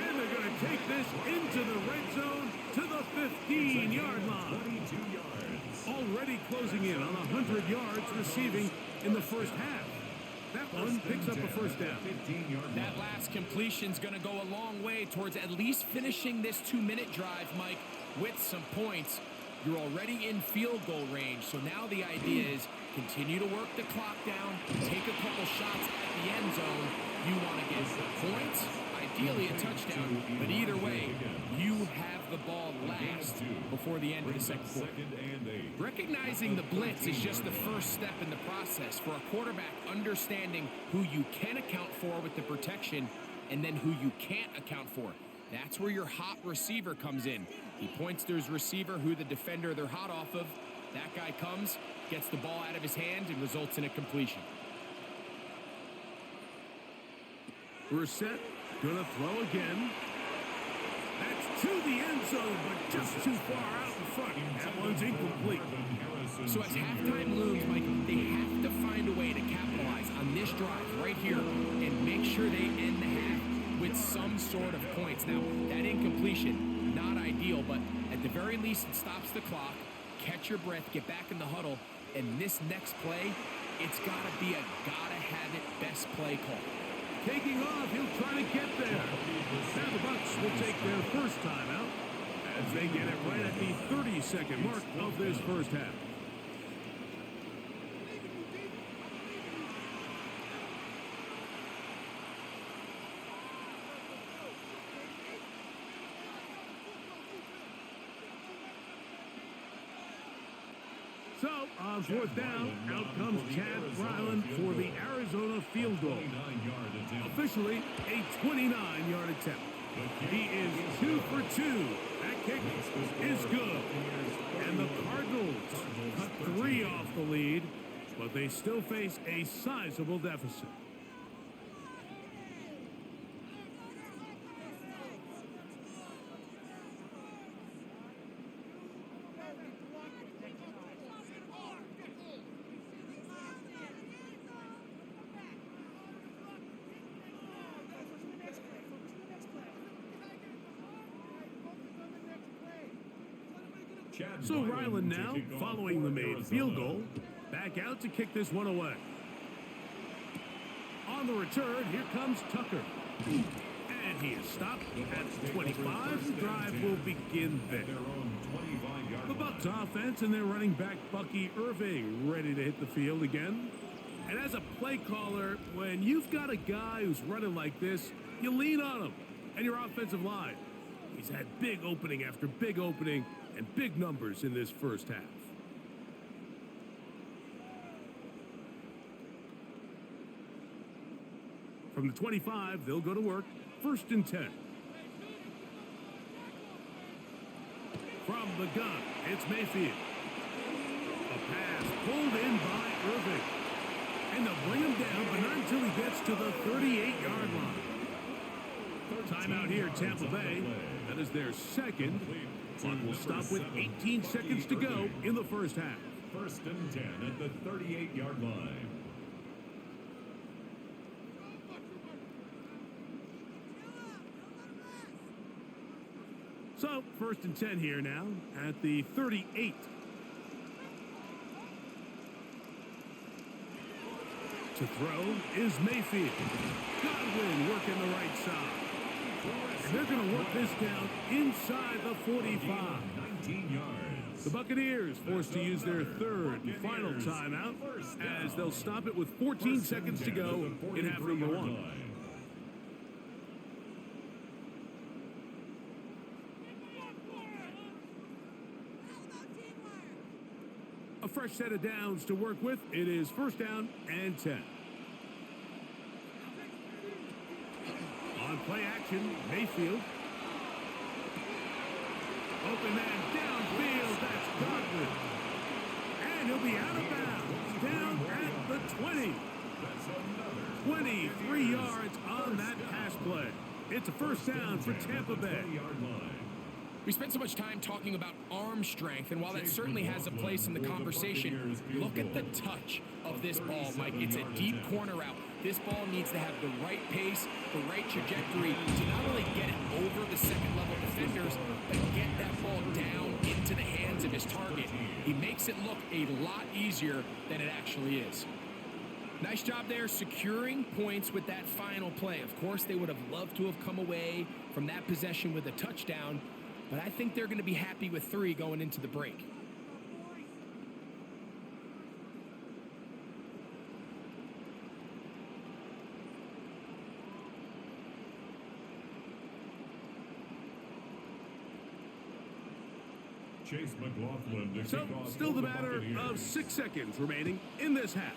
And they're going to take this into the red zone to the 15-yard line. 22 yards. Already closing in on 100 yards receiving in the first half. That one picks up a first down. That last completion's going to go a long way towards at least finishing this 2-minute drive, Mike, with some points. You're already in field goal range, so now the idea is continue to work the clock down, take a couple shots at the end zone. You want to get points, ideally a touchdown, but either way, you have the ball last before the end of the second quarter. Recognizing the blitz is just the first step in the process for a quarterback understanding who you can account for with the protection and then who you can't account for. That's where your hot receiver comes in. He points to his receiver, who the defender they're hot off of. That guy comes, gets the ball out of his hand, and results in a completion. Brissett gonna throw again. That's to the end zone, but just too far out in front. That one's incomplete. So as halftime looms, Mike, they have to find a way to capitalize on this drive right here and make sure they end the half with some sort of points. Now, that incompletion, not ideal, but at the very least, it stops the clock. Catch your breath, get back in the huddle, and this next play, it's got to be a gotta-have-it best play call. Taking off, he'll try to get there. Now the Bucs will take their first timeout as they get it right at the 30-second mark of this first half. So, on fourth down, out comes Chad Ryland for the Arizona field goal. Officially, a 29-yard attempt. He is 2 for 2. That kick is good. And the Cardinals cut 3 off the lead, but they still face a sizable deficit. So Ryland now, following the made field goal, back out to kick this one away. On the return, here comes Tucker. And he is stopped at the 25. The drive will begin there. The Bucs offense and their running back Bucky Irving ready to hit the field again. And as a play caller, when you've got a guy who's running like this, you lean on him and your offensive line. He's had big opening after big opening and big numbers in this first half. From the 25, they'll go to work. 1st and 10. From From the gun, it's Mayfield. A pass pulled in by Irving. And they'll bring him down, but not until he gets to the 38-yard line. Timeout here, Tampa Bay. That is their second. Clock will stop with 18 seconds to go in the first half. First and 10 at the 38-yard line. So, first and 10 here now at the 38. To throw is Mayfield. Godwin working the right side. And they're going to work this down inside the 45. 19 yards. The Buccaneers forced to use their third and final timeout as they'll stop it with 14 seconds to go in half number one. A fresh set of downs to work with. It is first down and 10. On play action, Mayfield. Open man downfield. That's Godwin. And he'll be out of bounds. Down at the 20. 23 yards on that pass play. It's a first down for Tampa Bay. We spent so much time talking about arm strength, and while that certainly has a place in the conversation, look at the touch of this ball, Mike. It's a deep corner route. This ball needs to have the right pace, the right trajectory to not only get it over the second-level defenders, but get that ball down into the hands of his target. He makes it look a lot easier than it actually is. Nice job there securing points with that final play. Of course, they would have loved to have come away from that possession with a touchdown, but I think they're going to be happy with 3 going into the break. Chase McLaughlin to So, kick off still for the matter Buccaneers. of 6 seconds remaining in this half.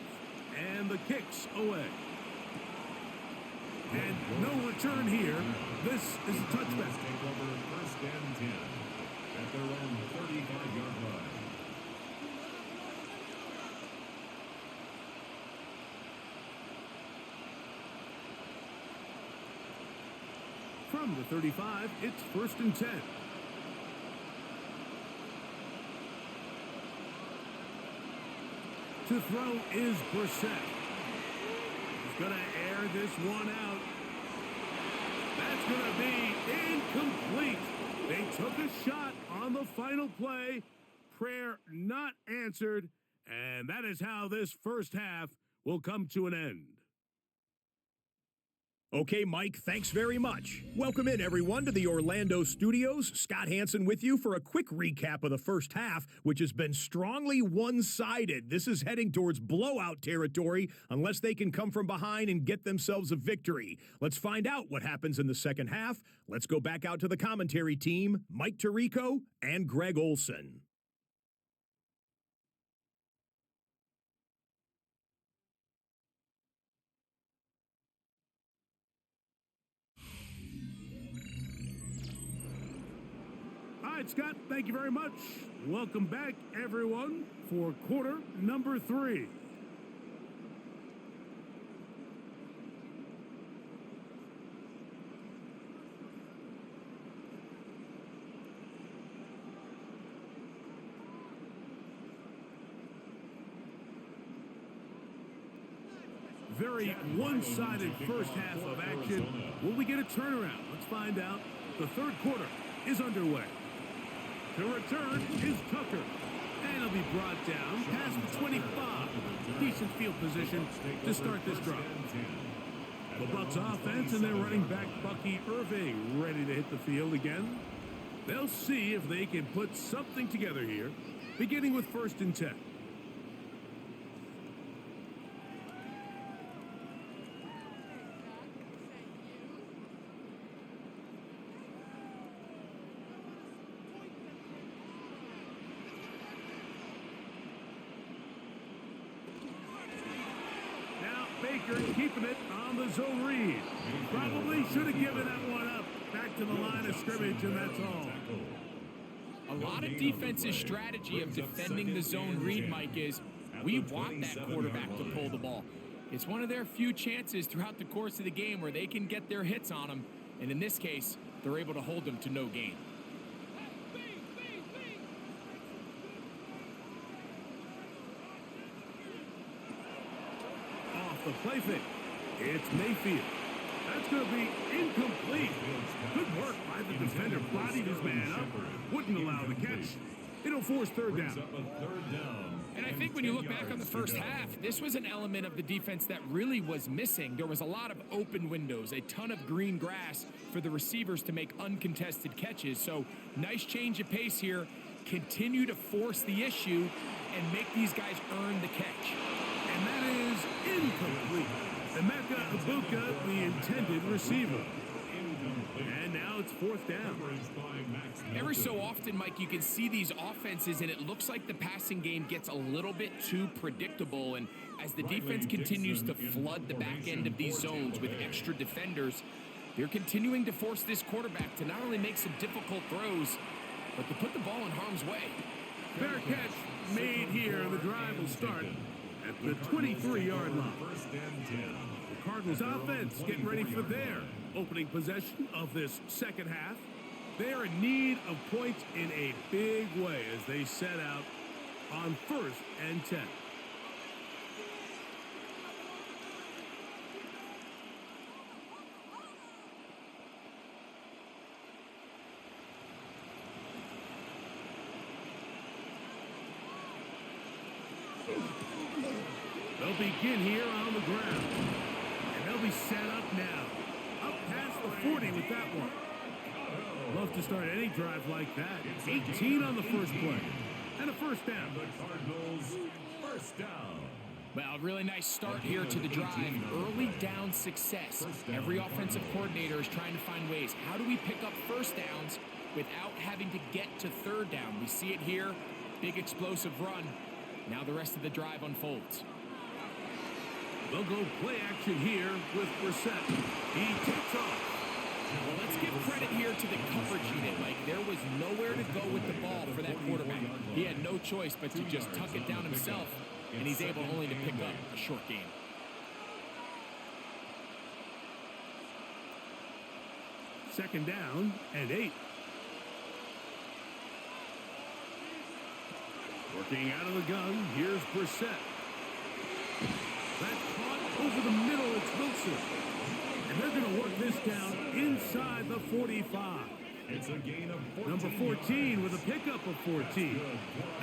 And the kick's away. And no return here. This is a touchback. Take over first and 10 at their own 35-yard line. From the 35, it's first and 10. To throw is Brissett. He's going to air this one out. That's going to be incomplete. They took a shot on the final play. Prayer not answered. And that is how this first half will come to an end. Okay, Mike, thanks very much. Welcome in, everyone, to the Orlando studios. Scott Hansen with you for a quick recap of the first half, which has been strongly one-sided. This is heading towards blowout territory unless they can come from behind and get themselves a victory. Let's find out what happens in the second half. Let's go back out to the commentary team, Mike Tirico and Greg Olson. All right, Scott, thank you very much. Welcome back, everyone, for quarter number 3. Very one-sided first half of action. Will we get a turnaround? Let's find out. The third quarter is underway. The return is Tucker. And he'll be brought down past the 25. Decent field position to start this drive. The Bucs offense and their running back Bucky Irving ready to hit the field again. They'll see if they can put something together here, beginning with first and 10. Keeping it on the zone read. Probably should have given that one up. Back to the line of scrimmage, and that's all. A lot of defense's strategy of defending the zone read, Mike, is we want that quarterback to pull the ball. It's one of their few chances throughout the course of the game where they can get their hits on them, and in this case, they're able to hold them to no gain. Off the play fake. It's Mayfield. That's going to be incomplete. Good work by the defender. Bodied his man up. Wouldn't allow the catch. It'll force third down. And I think when you look back on the first half, this was an element of the defense that really was missing. There was a lot of open windows, a ton of green grass for the receivers to make uncontested catches. So nice change of pace here. Continue to force the issue and make these guys earn the catch. And that is incomplete. Emeka Ibuka, the intended receiver. And now it's fourth down. Every so often, Mike, you can see these offenses, and it looks like the passing game gets a little bit too predictable. And as the defense continues to flood the back end of these zones with extra defenders, they're continuing to force this quarterback to not only make some difficult throws, but to put the ball in harm's way. Fair catch made here. The drive will start at the 23-yard line. The Cardinals offense getting ready for their opening possession of this second half. They are in need of points in a big way as they set out on 1st and 10. They'll begin here on the ground. And they'll be set up now. Up past the 40 with that one. Love to start any drive like that. 18 on the first play. And a first down. The Cardinals, first down. Well, really nice start here to the drive. Early down success. Every offensive coordinator is trying to find ways. How do we pick up first downs without having to get to third down? We see it here. Big explosive run. Now the rest of the drive unfolds. They'll go play action here with Brissett. He takes off. Well, let's give credit here to the coverage unit, Mike. There was nowhere to go with the ball for that quarterback. He had no choice but to just tuck it down himself, and he's able only to pick up a short gain. Second down and 8. Working out of the gun, here's Brissett. That's caught over the middle. It's Wilson. And they're going to work this down inside the 45. It's a gain of 14. Number 14 with a pickup of 14.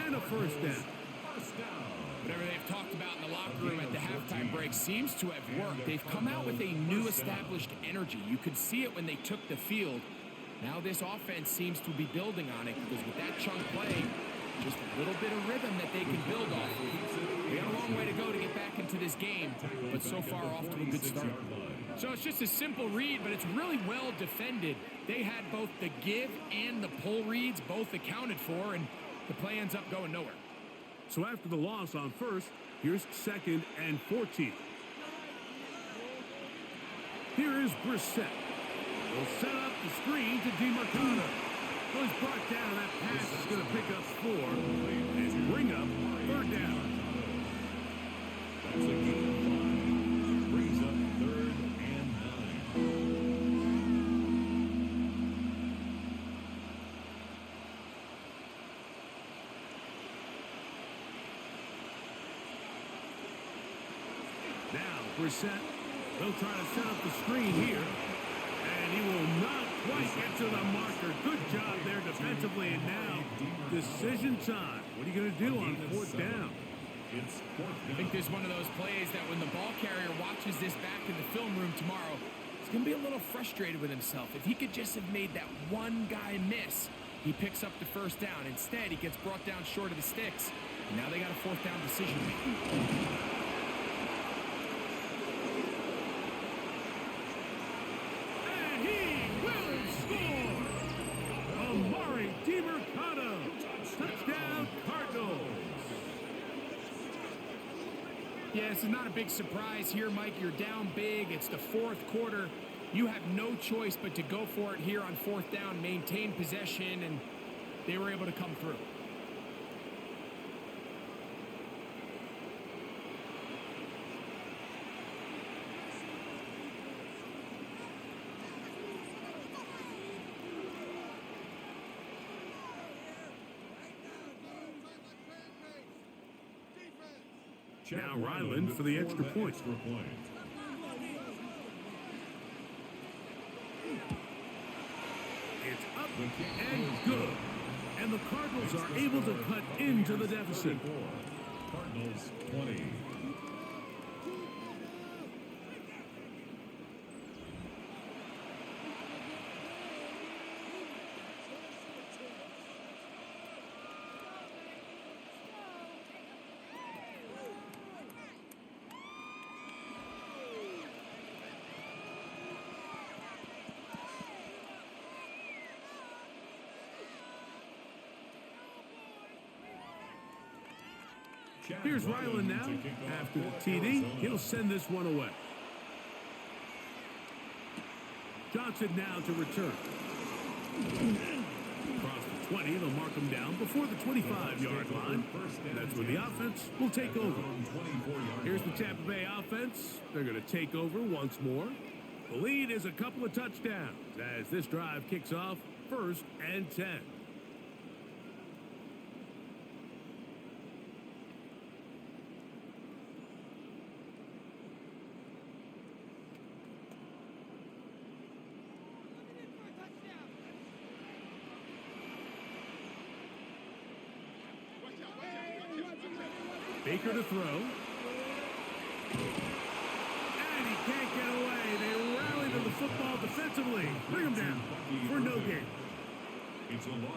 And a first down. Whatever they've talked about in the locker room at the halftime break seems to have worked. They've come out with a new established energy. You could see it when they took the field. Now this offense seems to be building on it because with that chunk play, just a little bit of rhythm that they can build off of. We got a long way to go to get back into this game, but so far off to a good start. So it's just a simple read, but it's really well defended. They had both the give and the pull reads both accounted for, and the play ends up going nowhere. So after the loss on first, here's 2nd and 14. Here is Brissett. They'll set up the screen to DeMarcano. Well, he's brought down. That pass is going to pick up 4 and bring up third down. That's a gain of 5. Brings up 3rd and 9. Now, Brissett, they'll try to set up the screen here. And he will not quite get to the marker. Good job there defensively. And now, decision time. What are you going to do on 4th down? It's 4th down. I think there's one of those plays that when the ball carrier watches this back in the film room tomorrow, he's going to be a little frustrated with himself. If he could just have made that one guy miss, he picks up the first down. Instead, he gets brought down short of the sticks. And now they got a 4th down decision making. Touchdown, Cardinals. Yeah, this is not a big surprise here, Mike. You're down big. It's the 4th quarter. You have no choice but to go for it here on 4th down, maintain possession, and they were able to come through. Now Ryland for the extra point. It's up and good. And the Cardinals are able to cut into the deficit. Cardinals 20. Here's Ryland now. After the TD, he'll send this one away. Johnson now to return. Across the 20, they'll mark him down before the 25-yard line. That's when the offense will take over. Here's the Tampa Bay offense. They're going to take over once more. The lead is a couple of touchdowns as this drive kicks off 1st and 10. Baker to throw. And he can't get away. They rally to the football defensively. Bring him down for no gain.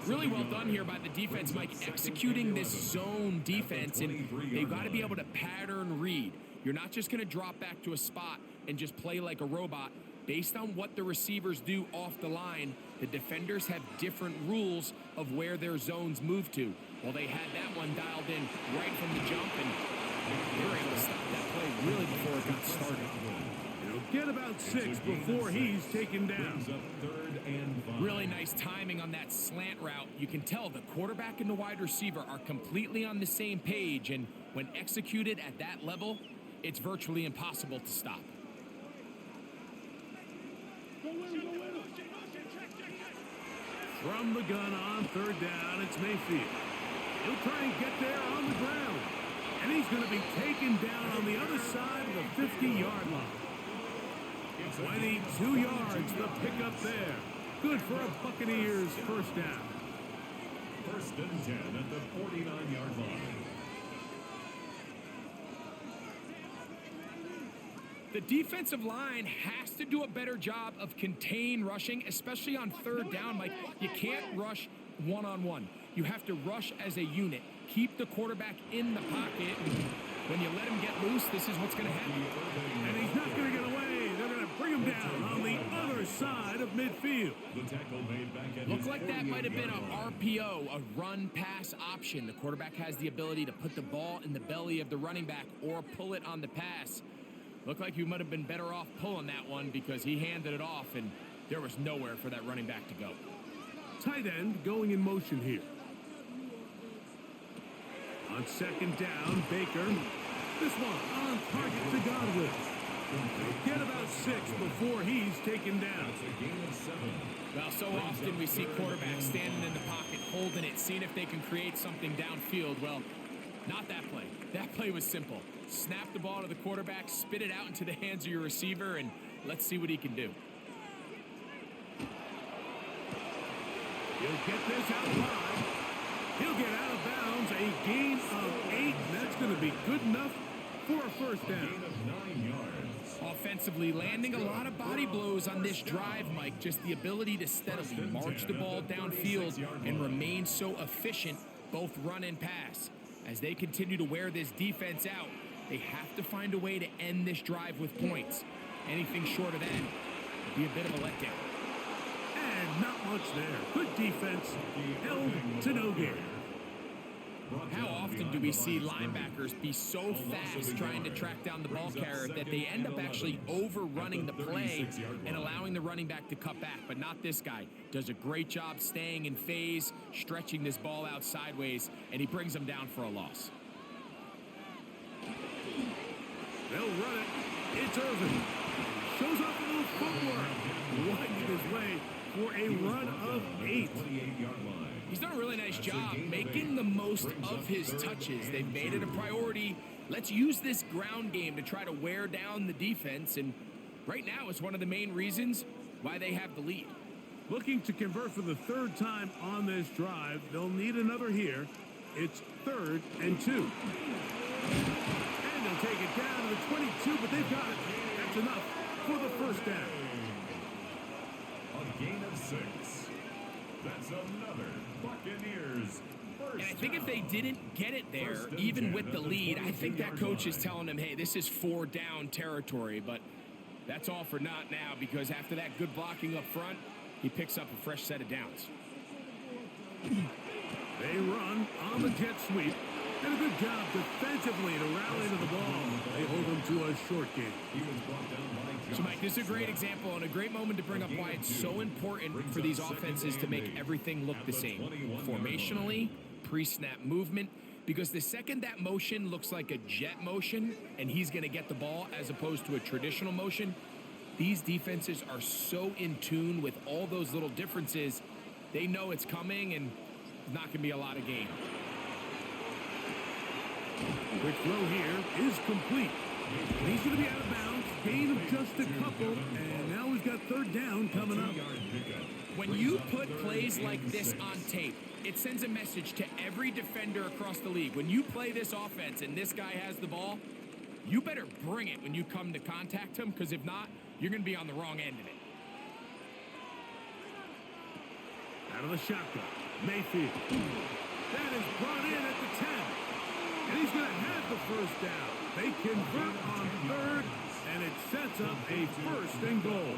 Really well done here by the defense, Mike, executing this zone defense, and they've got to be able to pattern read. You're not just going to drop back to a spot and just play like a robot. Based on what the receivers do off the line, the defenders have different rules of where their zones move to. Well, they had that one dialed in right from the jump, and they were able to stop that play really before it got started. He'll get about 6 before he's taken down. Really nice timing on that slant route. You can tell the quarterback and the wide receiver are completely on the same page, and when executed at that level, it's virtually impossible to stop. From the gun on 3rd down, it's Mayfield. He'll try and get there on the ground. And he's going to be taken down on the other side of the 50-yard line. 22 yards, the pickup there. Good for a Buccaneers first down. 1st and 10 at the 49-yard line. The defensive line has to do a better job of contain rushing, especially on 3rd down. Like, you can't rush one-on-one. You have to rush as a unit. Keep the quarterback in the pocket. When you let him get loose, this is what's going to happen. And he's not going to get away. They're going to bring him down on the other side of midfield. Looked like that might have been a RPO, a run-pass option. The quarterback has the ability to put the ball in the belly of the running back or pull it on the pass. Looked like you might have been better off pulling that one because he handed it off, and there was nowhere for that running back to go. Tight end going in motion here. On 2nd down, Baker. This one on target to Godwin. They'll get about 6 before he's taken down. Well, so often we see quarterbacks standing in the pocket, holding it, seeing if they can create something downfield. Well, not that play. That play was simple. Snap the ball to the quarterback, spit it out into the hands of your receiver, and let's see what he can do. He'll get this out wide. He'll get out of bounds. A gain of 8, and that's going to be good enough for a first down. Gain of 9 yards. Offensively, landing a lot of body blows on this drive, Mike. Just the ability to steadily march the ball downfield and remain so efficient, both run and pass. As they continue to wear this defense out, they have to find a way to end this drive with points. Anything short of that would be a bit of a letdown. And not much there. Good defense. Held to no gain. How often do we see linebackers be so fast trying to track down the ball carrier that they end up actually overrunning the play and allowing the running back to cut back? But not this guy. Does a great job staying in phase, stretching this ball out sideways, and he brings them down for a loss. They'll run it. It's Irvin. Shows off a little footwork. Winding his way for a run of 8. He's done a really nice job making the most of his touches. They've made it a priority. Let's use this ground game to try to wear down the defense. And right now, it's one of the main reasons why they have the lead. Looking to convert for the 3rd time on this drive. They'll need another here. It's 3rd and 2. And they'll take it down to the 22, but they've got it. That's enough for the 1st down. A gain of 6. That's another Buccaneers first. And I think if they didn't get it there, even with the lead, I think that coach is telling them, hey, this is 4 down territory. But that's all for naught now, because after that good blocking up front, he picks up a fresh set of downs. They run on the jet sweep. And a good job defensively to rally to the ball. They hold them to a short game. So, Mike, this is a great example and a great moment to bring up why it's so important for these offenses to make everything look the same. Formationally, pre-snap movement, because the second that motion looks like a jet motion and he's going to get the ball as opposed to a traditional motion, these defenses are so in tune with all those little differences. They know it's coming and there's not going to be a lot of gain. Quick throw here is complete. And he's going to be out of bounds. Gain of just a couple. And now we've got 3rd down coming up. When you put plays like this on tape, it sends a message to every defender across the league. When you play this offense and this guy has the ball, you better bring it when you come to contact him, because if not, you're going to be on the wrong end of it. Out of the shotgun. Mayfield. That is brought in at the 10. And he's going to have the 1st down. They convert on 3rd, and it sets up a 1st and goal.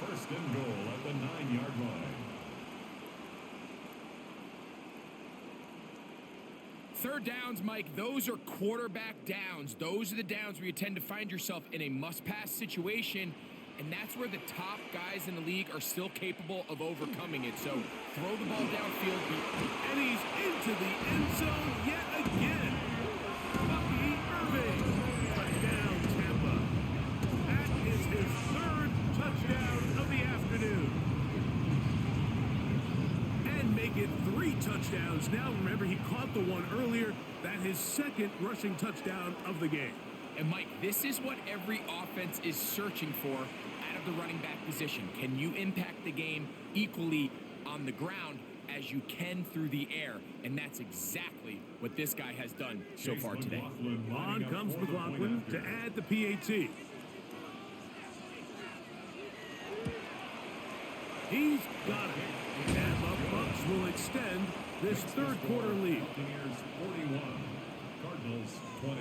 1st and goal at the 9-yard line. 3rd downs, Mike, those are quarterback downs. Those are the downs where you tend to find yourself in a must-pass situation, and that's where the top guys in the league are still capable of overcoming it. So throw the ball downfield. And he's into the end zone yet again. Bucky Irving. Touchdown, Tampa. That is his 3rd touchdown of the afternoon. And make it 3 touchdowns. Now, remember, he caught the one earlier. That his 2nd rushing touchdown of the game. And, Mike, this is what every offense is searching for out of the running back position. Can you impact the game equally on the ground as you can through the air? And that's exactly what this guy has done so far today. On comes McLaughlin to add the PAT. He's got it. And the Bucs will extend this 3rd quarter lead. Buccaneers 41, Cardinals 20.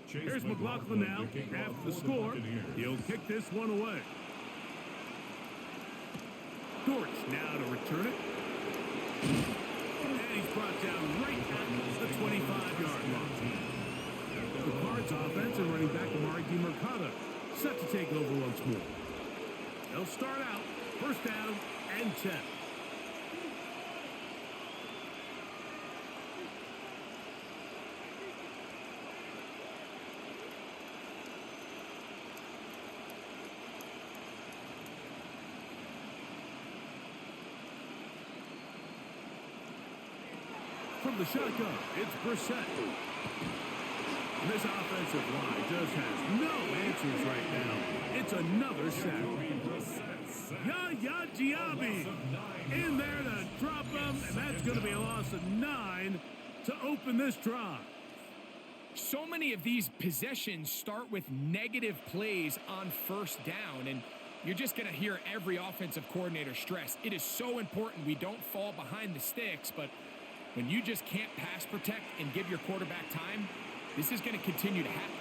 Here's McLaughlin now. After the score, he'll kick this one away. Dortch now to return it. And he's brought down right at the 25-yard line. The Cards offense and running back Amari DiMercado set to take over once more. They'll start out 1st down and 10. From the shotgun, it's Brissett. This offensive line just has no answers right now. It's another sack. Yaya Diaby in there to drop him, and that's going to be a loss of 9 to open this drive. So many of these possessions start with negative plays on first down, and you're just going to hear every offensive coordinator stress. It is so important we don't fall behind the sticks, but when you just can't pass protect and give your quarterback time, this is going to continue to happen.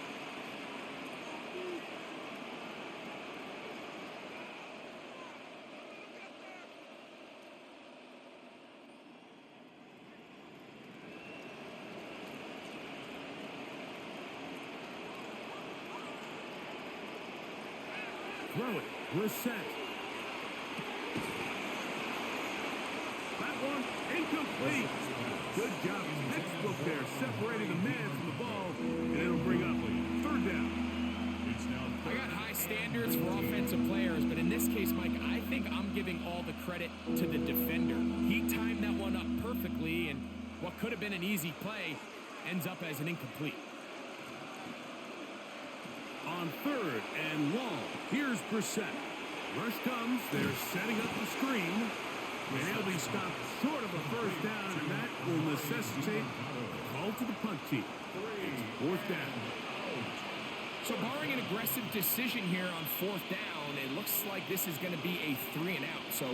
Throw it. Brissett. That one incomplete. Good job. Textbook there, separating the man from the ball, and it'll bring up third down. I got high standards for offensive players, but in this case, Mike, I think I'm giving all the credit to the defender. He timed that one up perfectly, and what could have been an easy play ends up as an incomplete. On third and long, here's Brissett. Rush comes, they're setting up the screen, and he'll be stopped short of a first down, and that will necessitate a call to the punt team. It's fourth down. So barring an aggressive decision here on fourth down, it looks like this is going to be a 3 and out. So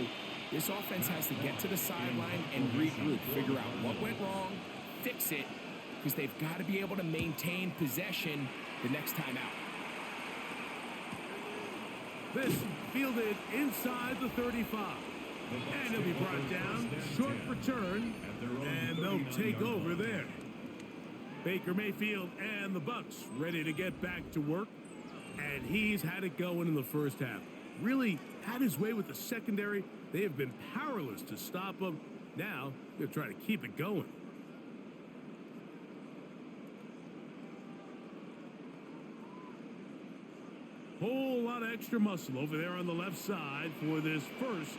this offense has to get to the sideline and regroup, figure out what went wrong, fix it, because they've got to be able to maintain possession the next time out. This fielded inside the 35. And he'll be brought down. Short return. And they'll take over there. Baker Mayfield and the Bucs ready to get back to work. And he's had it going in the first half. Really had his way with the secondary. They have been powerless to stop him. Now they're trying to keep it going. Whole lot of extra muscle over there on the left side for this first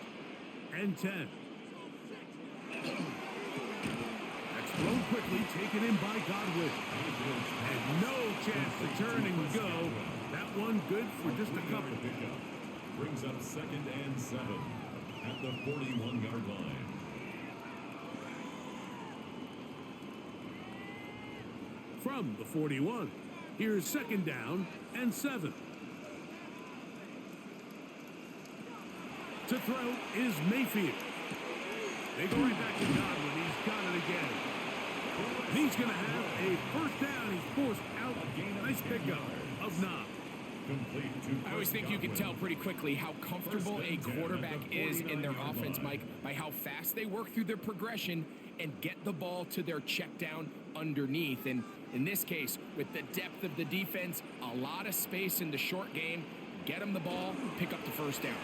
and 10. That's thrown quickly, taken in by Godwin. And no chance to turn and go. That one good for just a couple. Brings up 2nd and 7 at the 41-yard line. From the 41, here's 2nd down and 7. To throw is Mayfield. They go right back to Godwin. He's got it again. And he's going to have a first down. He's forced out. Nice pickup of Knob. I always think you can tell pretty quickly how comfortable a quarterback is in their offense, Mike, by how fast they work through their progression and get the ball to their check down underneath. And in this case, with the depth of the defense, a lot of space in the short game, get them the ball, pick up the first down.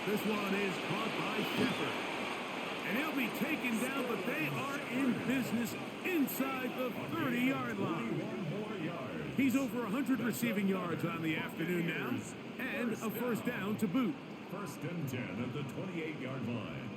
This one is caught by Shepard. And he'll be taken down, but they are in business inside the 30-yard line. He's over 100 receiving yards on the afternoon now, and a first down to boot. 1st and 10 at the 28-yard line.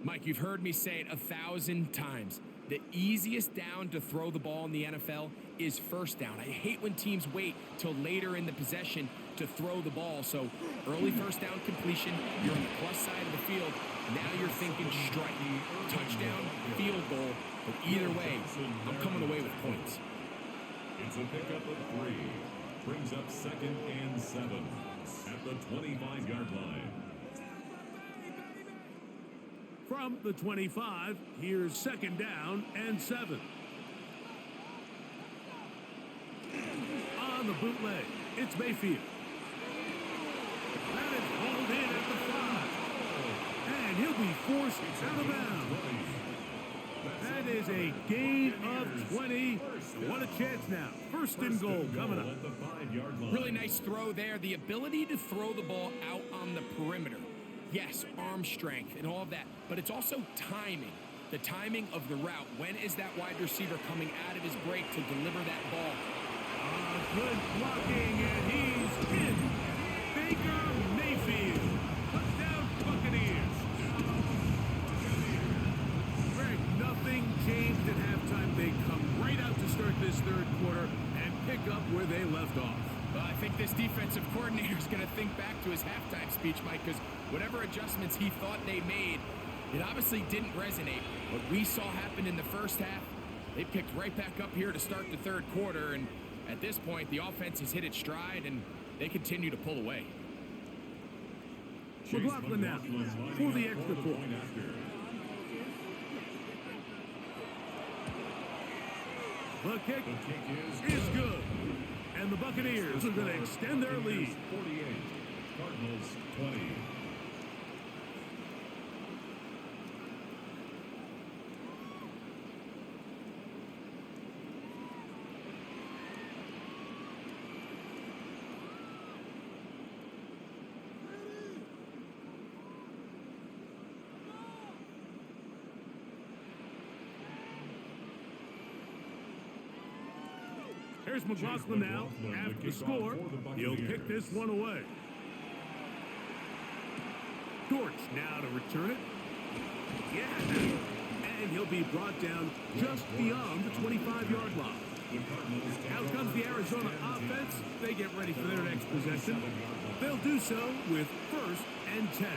Mike, you've heard me say it 1,000 times. The easiest down to throw the ball in the NFL is first down. I hate when teams wait till later in the possession to throw the ball. So early first down completion, you're on the plus side of the field. Now you're thinking strike, touchdown, field goal. But either way, I'm coming away with points. It's a pickup of 3. Brings up 2nd and 7 at the 25-yard line. From the 25, here's 2nd down and 7. On the bootleg, it's Mayfield. That is hauled in at the 5. And he'll be forced out of bounds. That is a gain of 20. What a chance now. 1st and goal coming up. Really nice throw there. The ability to throw the ball out on the perimeter. Yes, arm strength and all of that, but it's also timing. The timing of the route. When is that wide receiver coming out of his break to deliver that ball? Good blocking, and he's in. Baker Mayfield. Touchdown, Buccaneers. Greg, nothing changed at halftime. They come right out to start this third quarter and pick up where they left off. Well, I think this defensive coordinator is going to think back to his halftime speech, Mike, because whatever adjustments he thought they made, It obviously didn't resonate. What we saw happen in the first half, they picked right back up here to start the third quarter, and at this point, the offense has hit its stride, and they continue to pull away. McLaughlin now for the extra point. The kick is good. And the Buccaneers are going to extend their lead. 48, Cardinals 20. Here's McLaughlin now. After the score, he'll kick this one away. Dortch now to return it. Yeah. And he'll be brought down just beyond the 25-yard line. Out comes the Arizona offense. They get ready for their next possession. They'll do so with 1st and 10.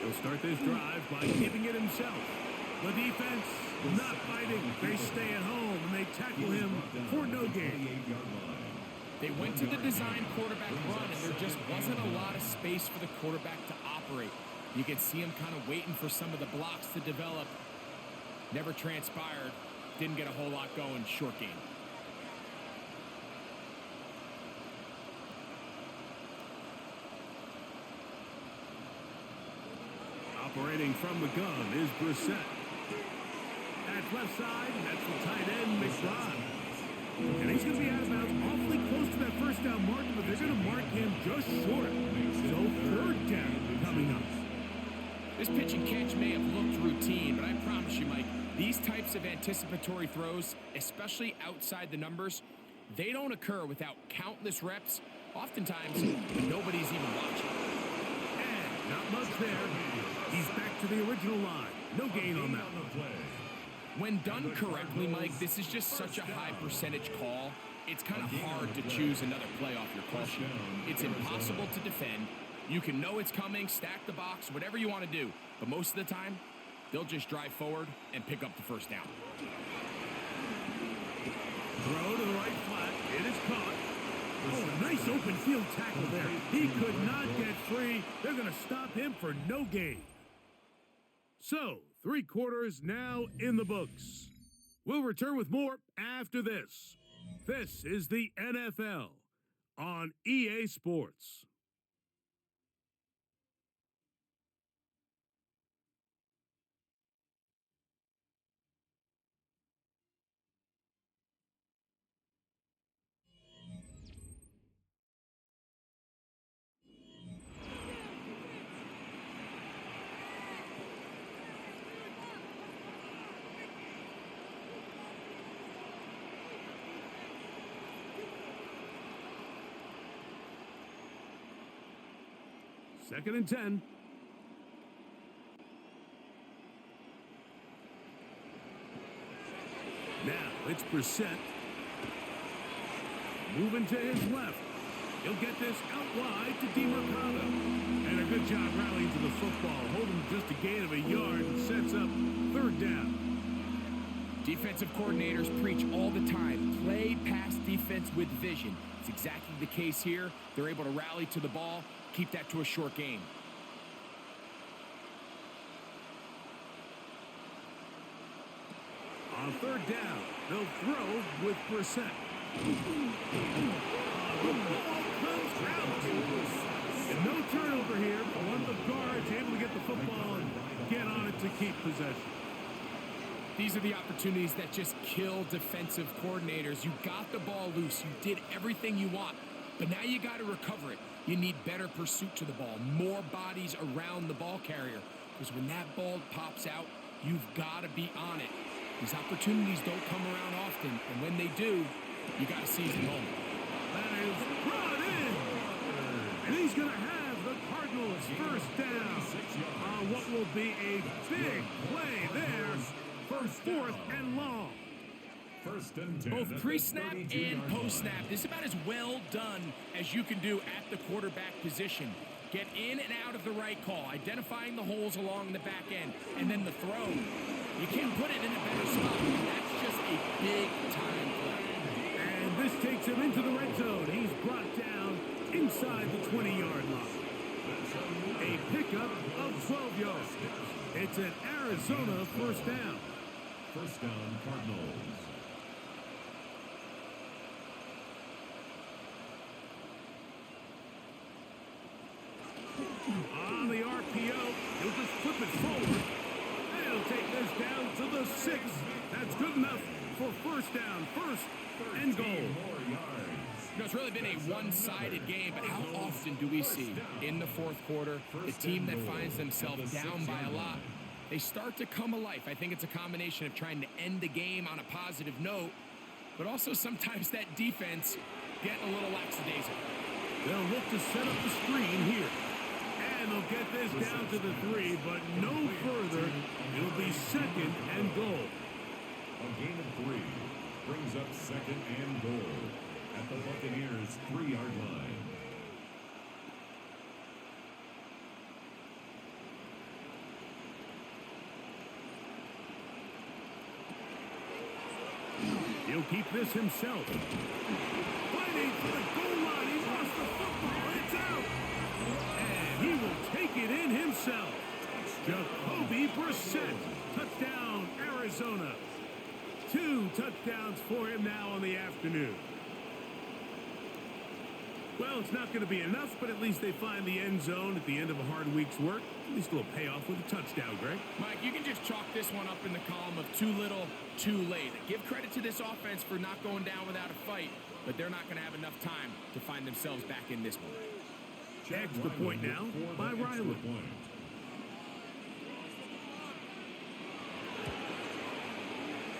He'll start this drive by keeping it himself. The defense not fighting. They stay at home and they tackle him for no gain. They went to the design quarterback run, and there just wasn't a lot of space for the quarterback to operate. You could see him kind of waiting for some of the blocks to develop. Never transpired. Didn't get a whole lot going. Short game. Operating from the gun is Brissett. At left side, that's the tight end, McBride. And he's going to be out of bounds awfully close to that first down mark, but they're going to mark him just short. So 3rd down coming up. This pitch and catch may have looked routine, but I promise you, Mike, these types of anticipatory throws, especially outside the numbers, they don't occur without countless reps, oftentimes when nobody's even watching. And not much there. He's back to the original line. No gain on that one. When done correctly, Mike, this is just such a high percentage call. It's kind of hard to choose another play off your call sheet. It's impossible to defend. You can know it's coming, stack the box, whatever you want to do. But most of the time, they'll just drive forward and pick up the 1st down. Throw to the right flat. It is caught. Oh, a nice open field tackle there. He could not get free. They're going to stop him for no gain. So, 3 quarters now in the books. We'll return with more after this. This is the NFL on EA Sports. Second and 10. Now it's Brissett. Moving to his left. He'll get this out wide to DeMarcado. And a good job rallying to the football. Holding just a gain of a yard and sets up 3rd down. Defensive coordinators preach all the time. Play pass defense with vision. It's exactly the case here. They're able to rally to the ball, keep that to a short game. On 3rd down, they'll throw with Brissett. The ball comes out. And no turnover here. One of the guards able to get the football and get on it to keep possession. These are the opportunities that just kill defensive coordinators. You got the ball loose. You did everything you want. But now you got to recover it. You need better pursuit to the ball, more bodies around the ball carrier. Because when that ball pops out, you've got to be on it. These opportunities don't come around often. And when they do, you got to seize the moment. That is brought in. And he's going to have the Cardinals first down on what will be a big play there for 4th and long. First and 10. Both pre-snap and post-snap, this is about as well done as you can do at the quarterback position. Get in and out of the right call, identifying the holes along the back end, and then the throw. You can't put it in a better spot. That's just a big-time play. And this takes him into the red zone. He's brought down inside the 20-yard line. A pickup of 12 yards. It's an Arizona first down. First down, Cardinals. On the RPO, he'll just flip it forward. They'll take this down to the 6. That's good enough for first down, first and goal. You know, it's really been a one-sided game, but how often do we see in the fourth quarter the team that finds themselves down by a lot, they start to come alive. I think it's a combination of trying to end the game on a positive note, but also sometimes that defense getting a little lackadaisical. They'll look to set up the screen here. And they'll get this down to the 3, but no further. It'll be second and goal. A gain of 3 brings up second and goal at the Buccaneers' 3-yard line. He'll keep this himself. Fighting for the goal line. He lost the football. It's out. And he will take it in himself. Jacoby Brissett. Touchdown, Arizona. 2 touchdowns for him now on the afternoon. Well, it's not going to be enough, but at least they find the end zone at the end of a hard week's work. At least a little payoff with a touchdown, Greg. Mike, you can just chalk this one up in the column of too little, too late. Give credit to this offense for not going down without a fight, but they're not going to have enough time to find themselves back in this one. Extra point now by Riley.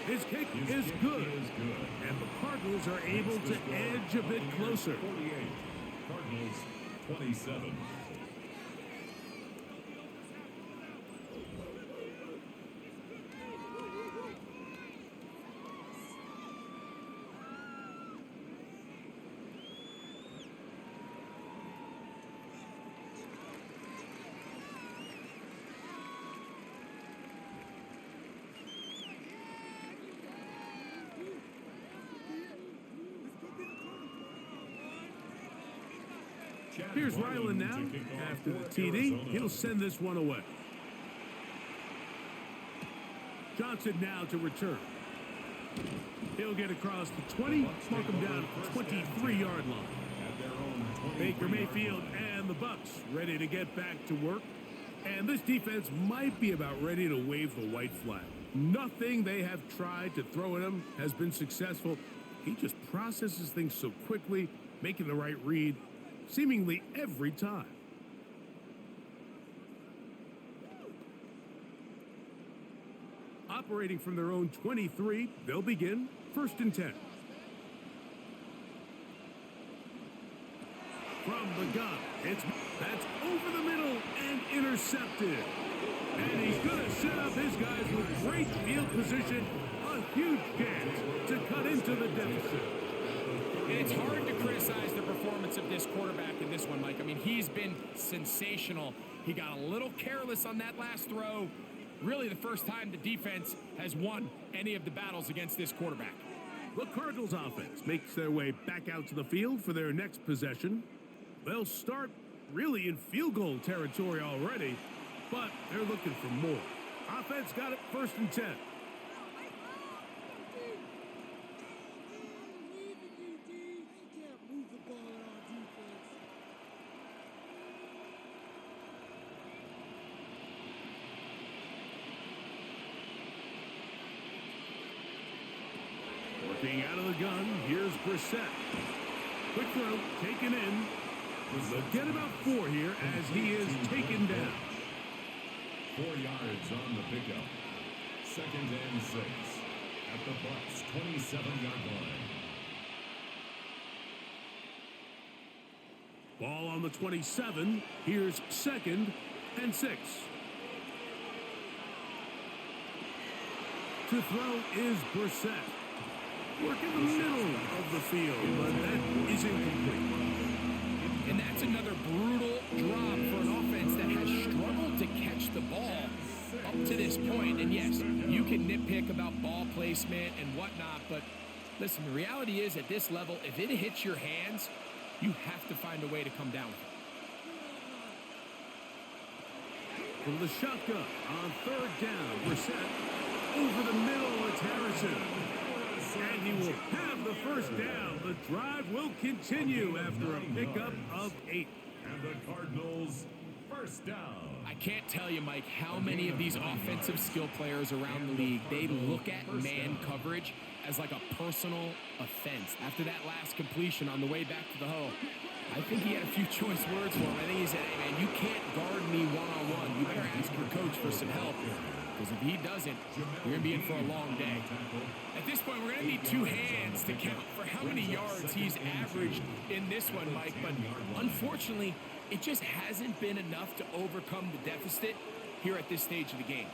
His kick is good. And the Cardinals are able to edge a bit closer. 48. Cardinals 27. Here's Ryland now. After the TD, he'll send this one away. Johnson now to return. He'll get across the 20, mark him down at the 23-yard line. Baker Mayfield and the Bucs ready to get back to work. And this defense might be about ready to wave the white flag. Nothing they have tried to throw at him has been successful. He just processes things so quickly, making the right read seemingly every time. Operating from their own 23, they'll begin first and 10. From the gun, that's over the middle and intercepted. And he's going to set up his guys with great field position, a huge chance to cut into the deficit. And it's hard to criticize the performance of this quarterback in this one, Mike. I mean, he's been sensational. He got a little careless on that last throw. Really the first time the defense has won any of the battles against this quarterback. The Cardinals offense makes their way back out to the field for their next possession. They'll start really in field goal territory already, but they're looking for more. Offense got it first and 10. Working out of the gun, here's Brissett. Quick throw, taken in. They'll get about 4 here as he is taken down. 4 yards on the pickup. Second and 6 at the Bucs' 27-yard line. Ball on the 27. Here's 2nd and 6. To throw is Brissett. Work in the middle of the field, but that is incomplete. And that's another brutal drop for an offense that has struggled to catch the ball up to this point. And yes, you can nitpick about ball placement and whatnot, but listen, the reality is at this level, if it hits your hands, you have to find a way to come down with it. From the shotgun on 3rd down, Brissett over the middle, it's Harrison. And he will have the first down. The drive will continue after a pickup of 8. And the Cardinals first down. I can't tell you, Mike, how many of these offensive skill players around the league, they look at man coverage as like a personal offense. After that last completion on the way back to the huddle, I think he had a few choice words for him. I think he said, hey, man, you can't guard me one-on-one. You better ask your coach for some help. Because if he doesn't, you're going to be in for a long day. At this point, we're going to need 2 hands to count for how many yards he's averaged in this one, Mike. But unfortunately, it just hasn't been enough to overcome the deficit here at this stage of the game.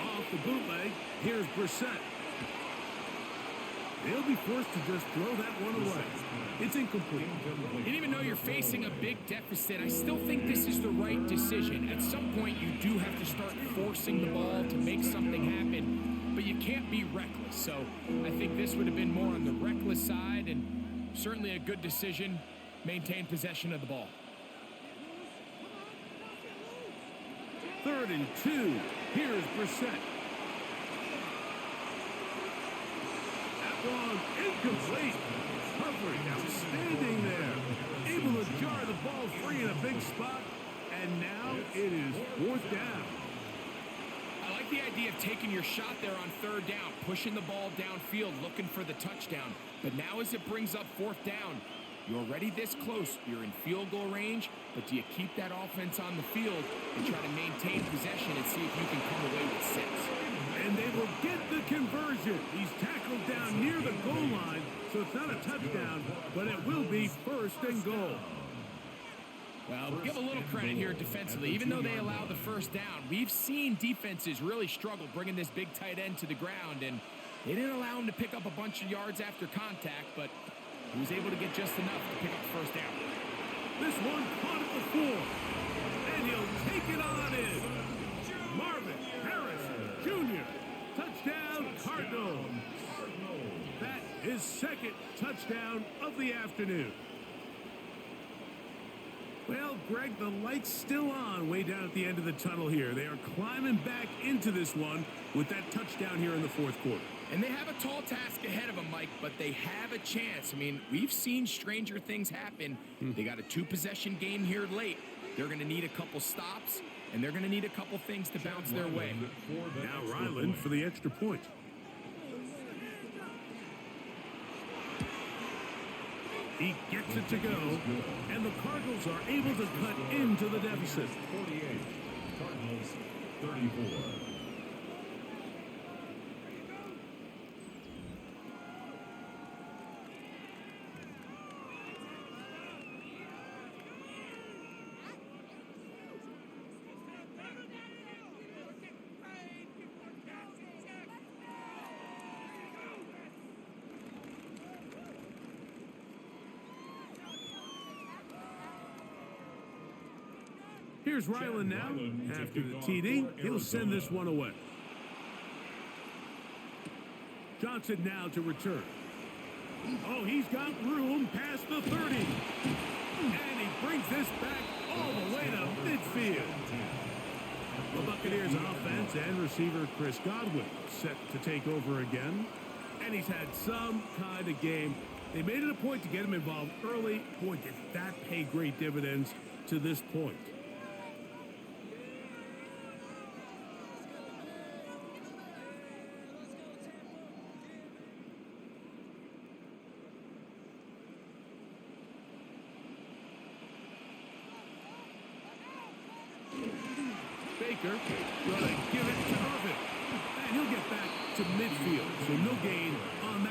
Off the bootleg, here's Brissett. They'll be forced to just throw that one away. It's incomplete. And even though you're facing a big deficit, I still think this is the right decision. At some point, you do have to start forcing the ball to make something happen, but you can't be reckless. So I think this would have been more on the reckless side, and certainly a good decision. Maintain possession of the ball. 3rd and 2. Here's Brissett. Long, incomplete. Coverage outstanding there. Able to jar the ball free in a big spot. And now it is 4th down. I like the idea of taking your shot there on 3rd down, pushing the ball downfield, looking for the touchdown. But now as it brings up 4th down, you're already this close. You're in field goal range, but do you keep that offense on the field and try to maintain possession and see if you can come away with 6? And they will get the conversion. He's tackled down near the goal line, so it's not a touchdown, but it will be 1st and goal. Well, we'll give a little credit here defensively. Even though they allow the 1st down, we've seen defenses really struggle bringing this big tight end to the ground, and they didn't allow him to pick up a bunch of yards after contact, but he was able to get just enough to pick up the 1st down. This one caught at the 4, and he'll take it on in. Marvin Harrison Jr. Touchdown, Cardinals. That is 2nd touchdown of the afternoon. Well, Greg, the light's still on way down at the end of the tunnel here. They are climbing back into this one with that touchdown here in the 4th quarter. And they have a tall task ahead of them, Mike, but they have a chance. I mean, we've seen stranger things happen. They got a 2-possession game here late. They're going to need a couple stops, and they're going to need a couple things to bounce their way. Now Ryland for the extra point. He gets it to go, and the Cardinals are able to cut into the deficit. 48, Cardinals 34. Here's Ryland now. After the TD, he'll send this one away. Johnson now to return. Oh, he's got room past the 30. And he brings this back all the way to midfield. The Buccaneers offense and receiver Chris Godwin set to take over again. And he's had some kind of game. They made it a point to get him involved early. Boy, did that pay great dividends to this point. Baker going to give it to Irvin. And he'll get back to midfield. So no gain on that.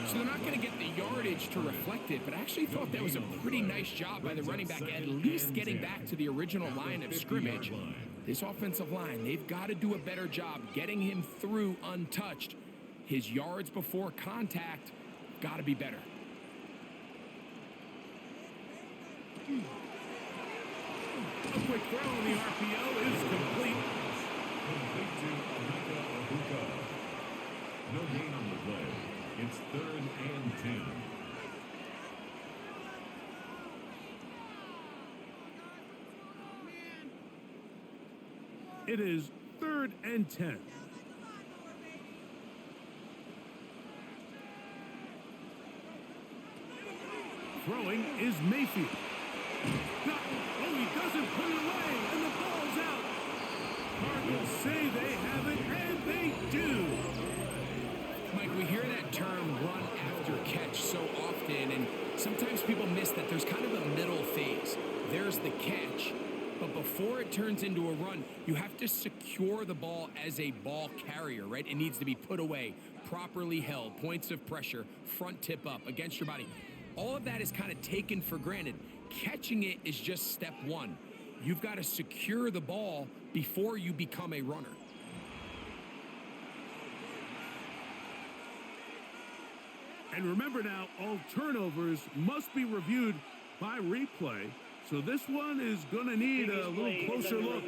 So they're not going to get the yardage to reflect it, but I actually thought that was a pretty nice job by the running back, at least getting back to the original line of scrimmage. This offensive line, they've got to do a better job getting him through untouched. His yards before contact got to be better. A quick throw on the RPO is complete. Complete to Abuka. No gain on the play. It's 3rd and 10. It is 3rd and 10. Throwing is Mayfield. Oh, he doesn't put it away, and the ball's out. Cardinals say they have it, and they do. Mike, we hear that term run after catch so often, and sometimes people miss that there's kind of a middle phase. There's the catch, but before it turns into a run, you have to secure the ball as a ball carrier, right? It needs to be put away, properly held, points of pressure, front tip up against your body. All of that is kind of taken for granted. Catching it is just step one. You've got to secure the ball before you become a runner. And remember now, all turnovers must be reviewed by replay. So this one is going to need a little closer look.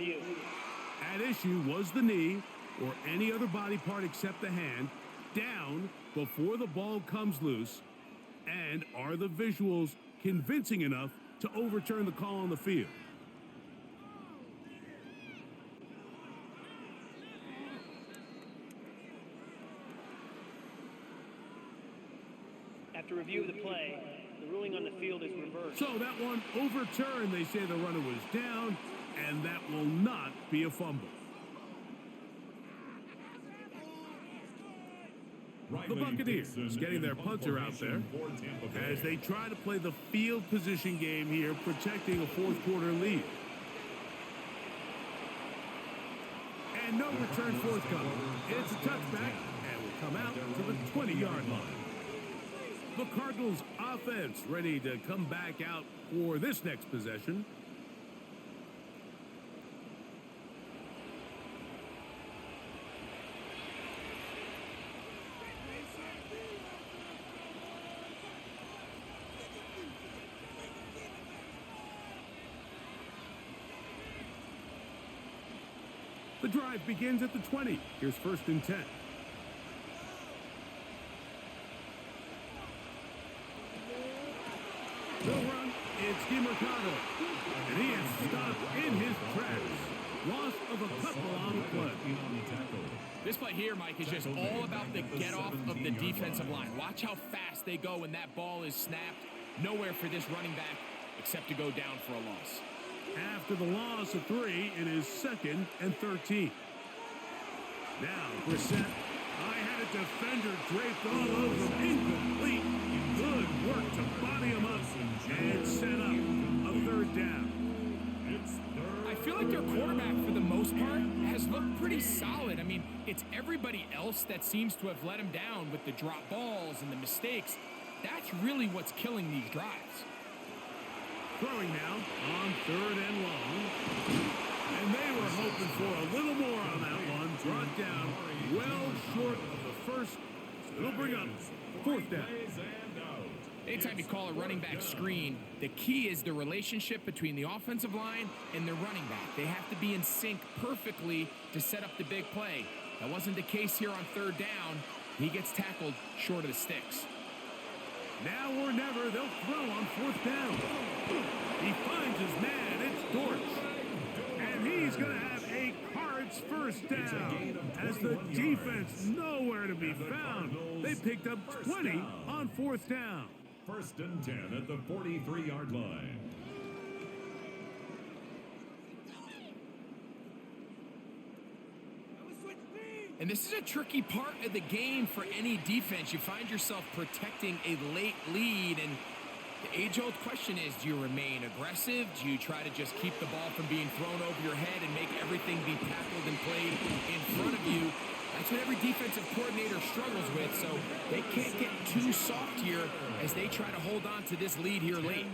At issue was the knee or any other body part except the hand down before the ball comes loose. And are the visuals convincing enough to overturn the call on the field? After review of the play, the ruling on the field is reversed. So that one overturned. They say the runner was down, and that will not be a fumble. The Buccaneers getting their punter out there as they try to play the field position game here, protecting a fourth-quarter lead. And no return forthcoming. It's a touchback, and will come out to the 20-yard line. The Cardinals offense ready to come back out for this next possession. The drive begins at the 20. Here's 1st and 10. The run, it's DiMercado. And he is stopped in his tracks. Loss of a couple on the play. This play here, Mike, is just all about the get-off of the defensive line. Watch how fast they go when that ball is snapped. Nowhere for this running back except to go down for a loss. After the loss of 3, it is 2nd and 13. Now, Brissett. I had a defender draped all over him. Incomplete. Good work to body him up and set up a 3rd down. I feel like their quarterback, for the most part, has looked pretty solid. I mean, it's everybody else that seems to have let him down with the drop balls and the mistakes. That's really what's killing these drives. Throwing now on 3rd and long. And they were hoping for a little more on that one. Brought down well short of the first. So it'll bring up 4th down. Anytime you call a running back screen, the key is the relationship between the offensive line and the running back. They have to be in sync perfectly to set up the big play. That wasn't the case here on 3rd down. He gets tackled short of the sticks. Now or never, they'll throw on 4th down. He finds his man, it's Dortch. And he's going to have a Cards first down. As the defense nowhere to be found. They picked up 20 on 4th down. 1st and 10 at the 43-yard line. And this is a tricky part of the game for any defense. You find yourself protecting a late lead, and the age-old question is, do you remain aggressive? Do you try to just keep the ball from being thrown over your head and make everything be tackled and played in front of you? That's what every defensive coordinator struggles with, so they can't get too soft here as they try to hold on to this lead here late.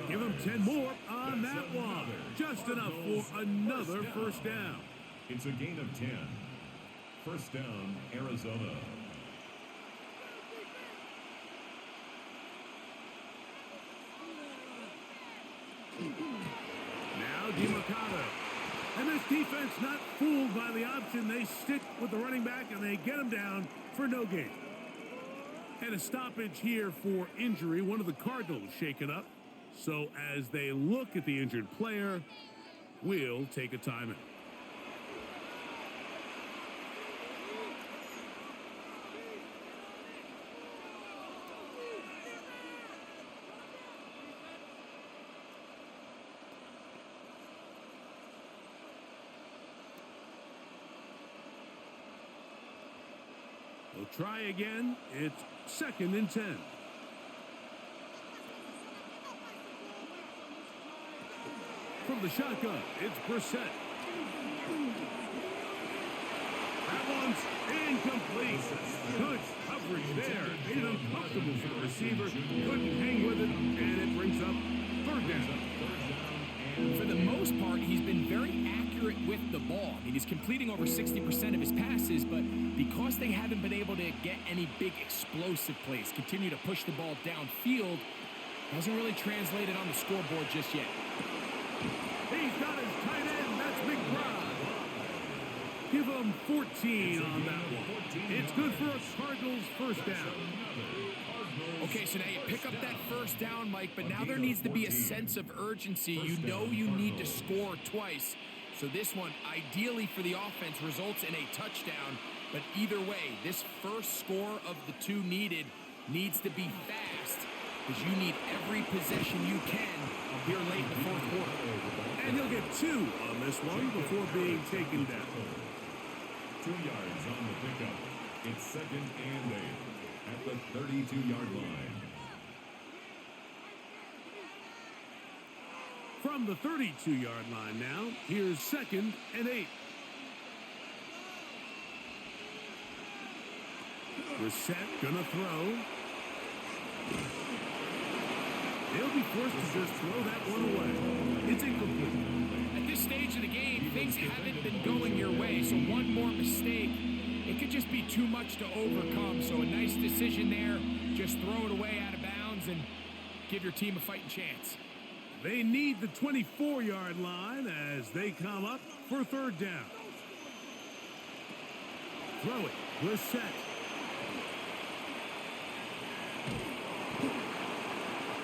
Give them 10 more on that one. Just enough for another first down. It's a gain of 10. First down, Arizona. Now DeMarcado. And this defense not fooled by the option. They stick with the running back and they get him down for no gain. And a stoppage here for injury. One of the Cardinals shaken up. So as they look at the injured player, we'll take a timeout. We'll try again. It's 2nd and 10. From the shotgun, it's Brissett. That one's incomplete. Good coverage there. Made it uncomfortable for the receiver. Couldn't hang with it, and it brings up 3rd down. For the most part, he's been very accurate with the ball. I mean, he's completing over 60% of his passes, but because they haven't been able to get any big explosive plays, continue to push the ball downfield, hasn't really translated on the scoreboard just yet. He's got his tight end. That's Big Brown. Give him 14 on that one. It's good for a Cardinals first down. Okay, so now you pick up that first down, Mike, but now there needs to be a sense of urgency. You know you need to score twice. So this one, ideally for the offense, results in a touchdown. But either way, this first score of the 2 needed needs to be fast because you need every possession you can here late in the 4th quarter. And he'll get 2 on this one before being taken down. 2 yards on the pickup. It's 2nd and 8 at the 32-yard line. From the 32-yard line now, here's 2nd and 8. Brissett gonna throw. He'll be forced to just throw that one away. It's incomplete. At this stage of the game, things haven't been going your way, so one more mistake, it could just be too much to overcome. So a nice decision there. Just throw it away out of bounds and give your team a fighting chance. They need the 24-yard line as they come up for 3rd down. Throw it. Brissett.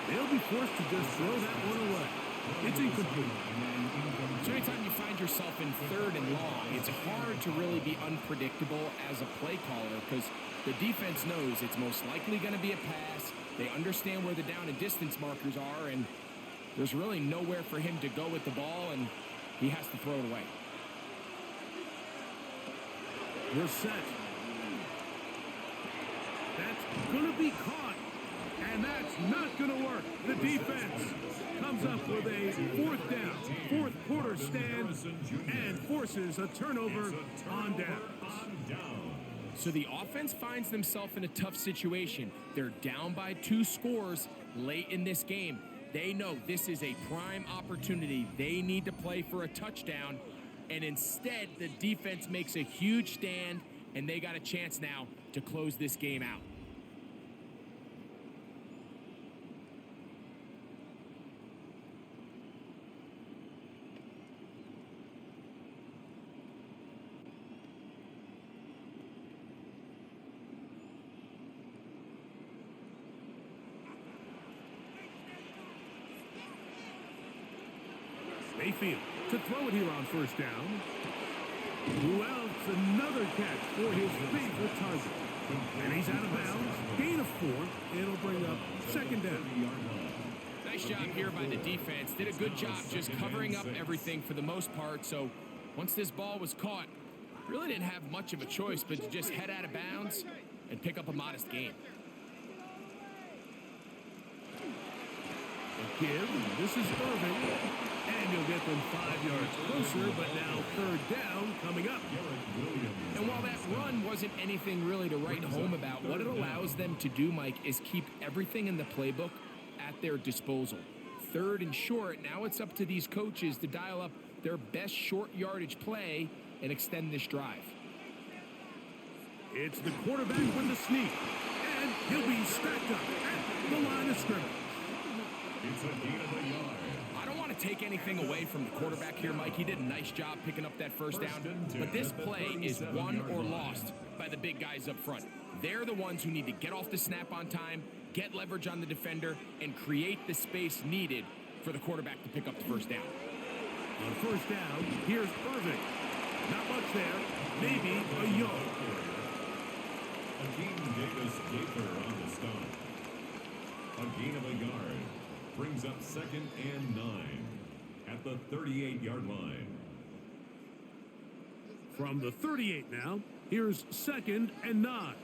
They'll be forced to just throw that one away. It's incomplete. So anytime you find yourself in 3rd and long, it's hard to really be unpredictable as a play caller because the defense knows it's most likely going to be a pass. They understand where the down and distance markers are, and there's really nowhere for him to go with the ball, and he has to throw it away. Brissett. That's going to be caught, and that's not going to work. The defense comes up with a 4th down, 4th quarter stand, and forces a turnover on downs. So the offense finds themselves in a tough situation. They're down by 2 scores late in this game. They know this is a prime opportunity. They need to play for a touchdown, and instead the defense makes a huge stand, and they got a chance now to close this game out. Mayfield to throw it here on 1st down. Who else? Another catch for his favorite target. And he's out of bounds. Gain of 4. It'll bring up 2nd down. Nice job here by the defense. Did a good job just covering up everything for the most part. So once this ball was caught, really didn't have much of a choice but to just head out of bounds and pick up a modest gain. The give. This is Irving. And you'll get them 5 yards closer, but now third down coming up. And while that run wasn't anything really to write home about, what it allows them to do, Mike, is keep everything in the playbook at their disposal. Third and short, now it's up to these coaches to dial up their best short yardage play and extend this drive. It's the quarterback with the sneak. And he'll be stacked up at the line of scrimmage. It's a gain of a yard. I don't want to take anything away from the quarterback here, Mike. He did a nice job picking up that first down. But this play is won or lost by the big guys up front. They're the ones who need to get off the snap on time, get leverage on the defender, and create the space needed for the quarterback to pick up the first down. On first down, here's Irving. Not much there. Maybe a yard. Akeem Davis-Gaither on the stop. A gain of a yard. Brings up 2nd and 9 at the 38-yard line. From the 38 now, here's 2nd and 9.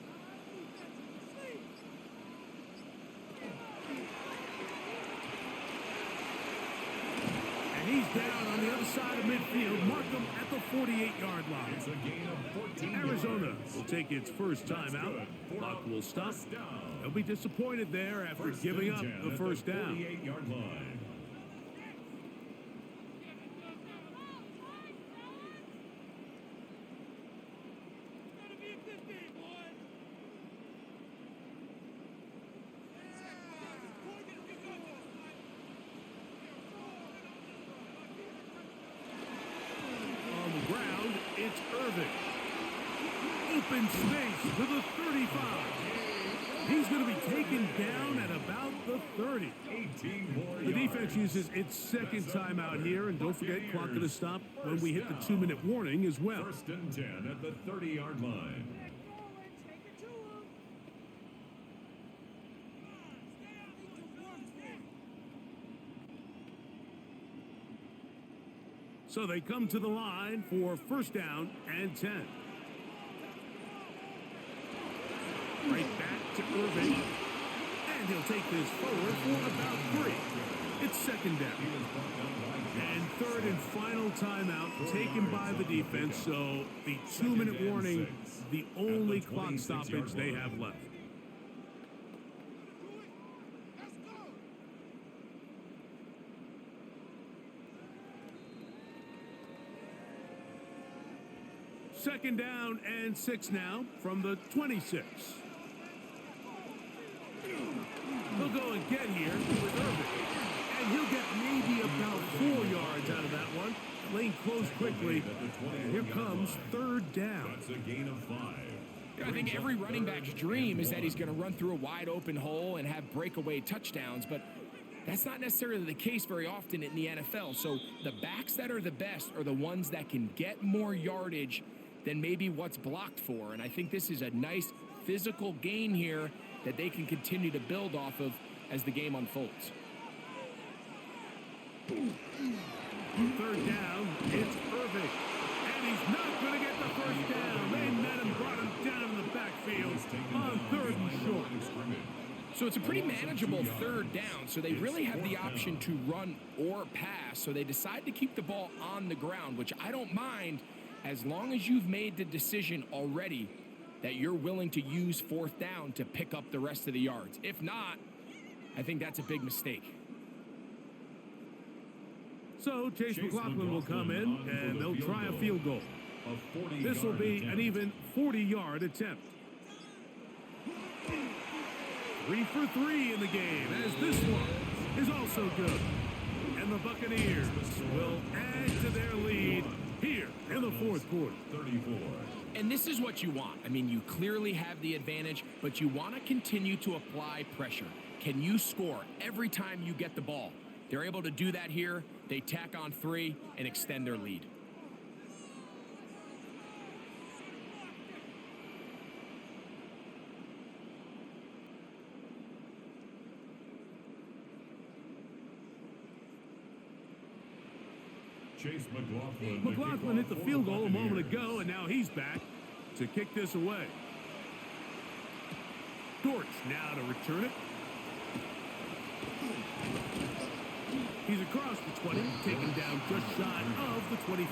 And he's down on the other side of midfield. Mark him at the 48-yard line. It's a gain of 14 Arizona yards. will take its first time out. Clock will stop. They'll be disappointed there after giving up the first down. 48-yard line. On the ground, it's Irving. Open space to the 35. He's going to be taken down at about the 30. 18 more The yards. defense uses its second timeout here, and don't forget, clock going to stop when we hit the 2-minute warning as well. 1st and 10 at the 30-yard line. So they come to the line for first down and 10. Right back to Irving. And he'll take this forward for about 3. It's 2nd down. And 3rd and final timeout taken by the defense. So the 2-minute warning, the only clock stoppage they have left. Second down and 6 now from the 26. He'll go and get here with Irving. And he'll get maybe about 4 yards out of that one. Lane closed quickly. And here comes 3rd down. That's a gain of 5. I think every running back's dream is that he's going to run through a wide open hole and have breakaway touchdowns, but that's not necessarily the case very often in the NFL. So the backs that are the best are the ones that can get more yardage than maybe what's blocked for. And I think this is a nice physical gain here that they can continue to build off of as the game unfolds. 3rd down, it's Irving. And he's not going to get the first down. They met him, brought him down in the backfield on 3rd and short. So it's a pretty manageable 3rd down. So they really have the option to run or pass. So they decide to keep the ball on the ground, which I don't mind as long as you've made the decision already that you're willing to use 4th down to pick up the rest of the yards. If not, I think that's a big mistake. So Chase McLaughlin will come in, and they'll try a field goal. This will be an even 40-yard attempt. 3 for 3 in the game, as this one is also good. And the Buccaneers will add to their lead here in the 4th quarter. 34. And this is what you want. I mean, you clearly have the advantage, but you want to continue to apply pressure. Can you score every time you get the ball? They're able to do that here. They tack on 3 and extend their lead. Chase McLaughlin. McLaughlin hit the field goal a moment ago, and now he's back to kick this away. Dortch now to return it. He's across the 20, taken down just shy of the 25.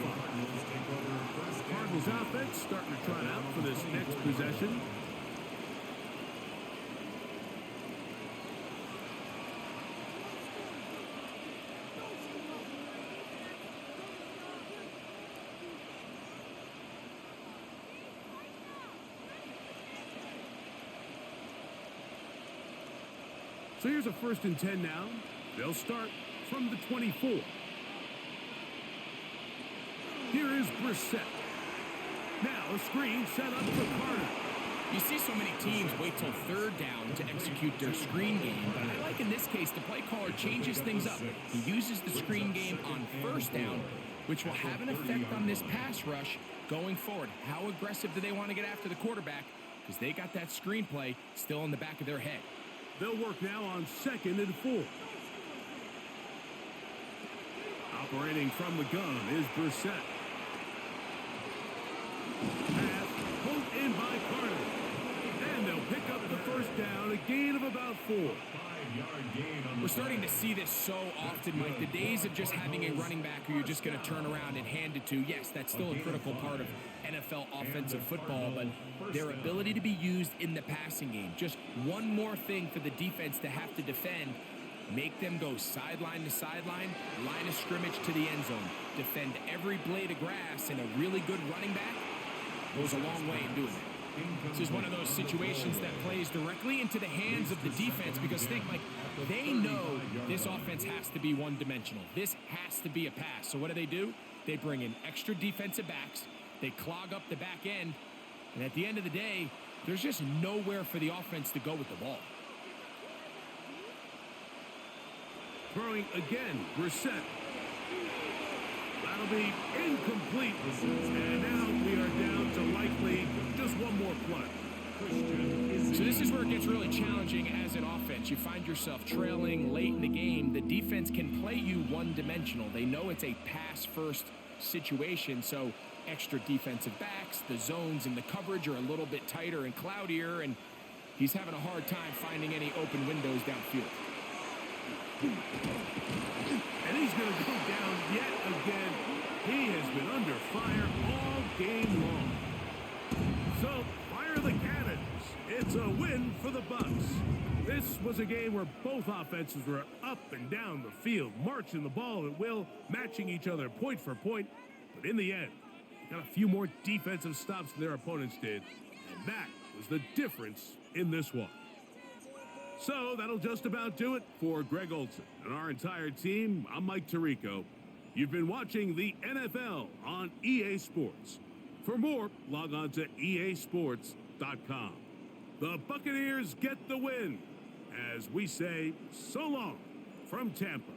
Cardinals offense starting to trot out for this next possession. So here's a 1st and 10 now. They'll start from the 24. Here is Brissett. Now a screen set up for Carter. You see so many teams wait till 3rd down to execute their screen game, but I like in this case the play caller changes things up. He uses the screen game on 1st down, which will have an effect on this pass rush going forward. How aggressive do they want to get after the quarterback? Because they got that screen play still in the back of their head. They'll work now on 2nd and 4. Operating from the gun is Brissett. Pass pulled in by Carter. And they'll pick up the 1st down, a gain of about 4. We're starting to see this so often, Mike. The days of just having a running back who you're just going to turn around and hand it to, yes, that's still a critical part of NFL offensive football, but their ability to be used in the passing game. Just one more thing for the defense to have to defend. Make them go sideline to sideline, line of scrimmage to the end zone. Defend every blade of grass, and a really good running back goes a long way in doing that. This is one of those situations that plays directly into the hands of the defense because think, like, they know this offense has to be one-dimensional. This has to be a pass. So what do? They bring in extra defensive backs. They clog up the back end. And at the end of the day, there's just nowhere for the offense to go with the ball. Throwing again, Brissett. That'll be incomplete. And now we are down to likely just one more play. So this is where it gets really challenging as an offense. You find yourself trailing late in the game. The defense can play you one-dimensional. They know it's a pass-first situation, so extra defensive backs, the zones and the coverage are a little bit tighter and cloudier, and he's having a hard time finding any open windows downfield. And he's going to go down yet again. He has been under fire all game long. So, fire the cannons. It's a win for the Bucs. This was a game where both offenses were up and down the field, marching the ball at will, matching each other point for point. But in the end, they got a few more defensive stops than their opponents did. And that was the difference in this one. So that'll just about do it for Greg Olson and our entire team. I'm Mike Tirico. You've been watching the NFL on EA Sports. For more, log on to easports.com. The Buccaneers get the win as we say so long from Tampa.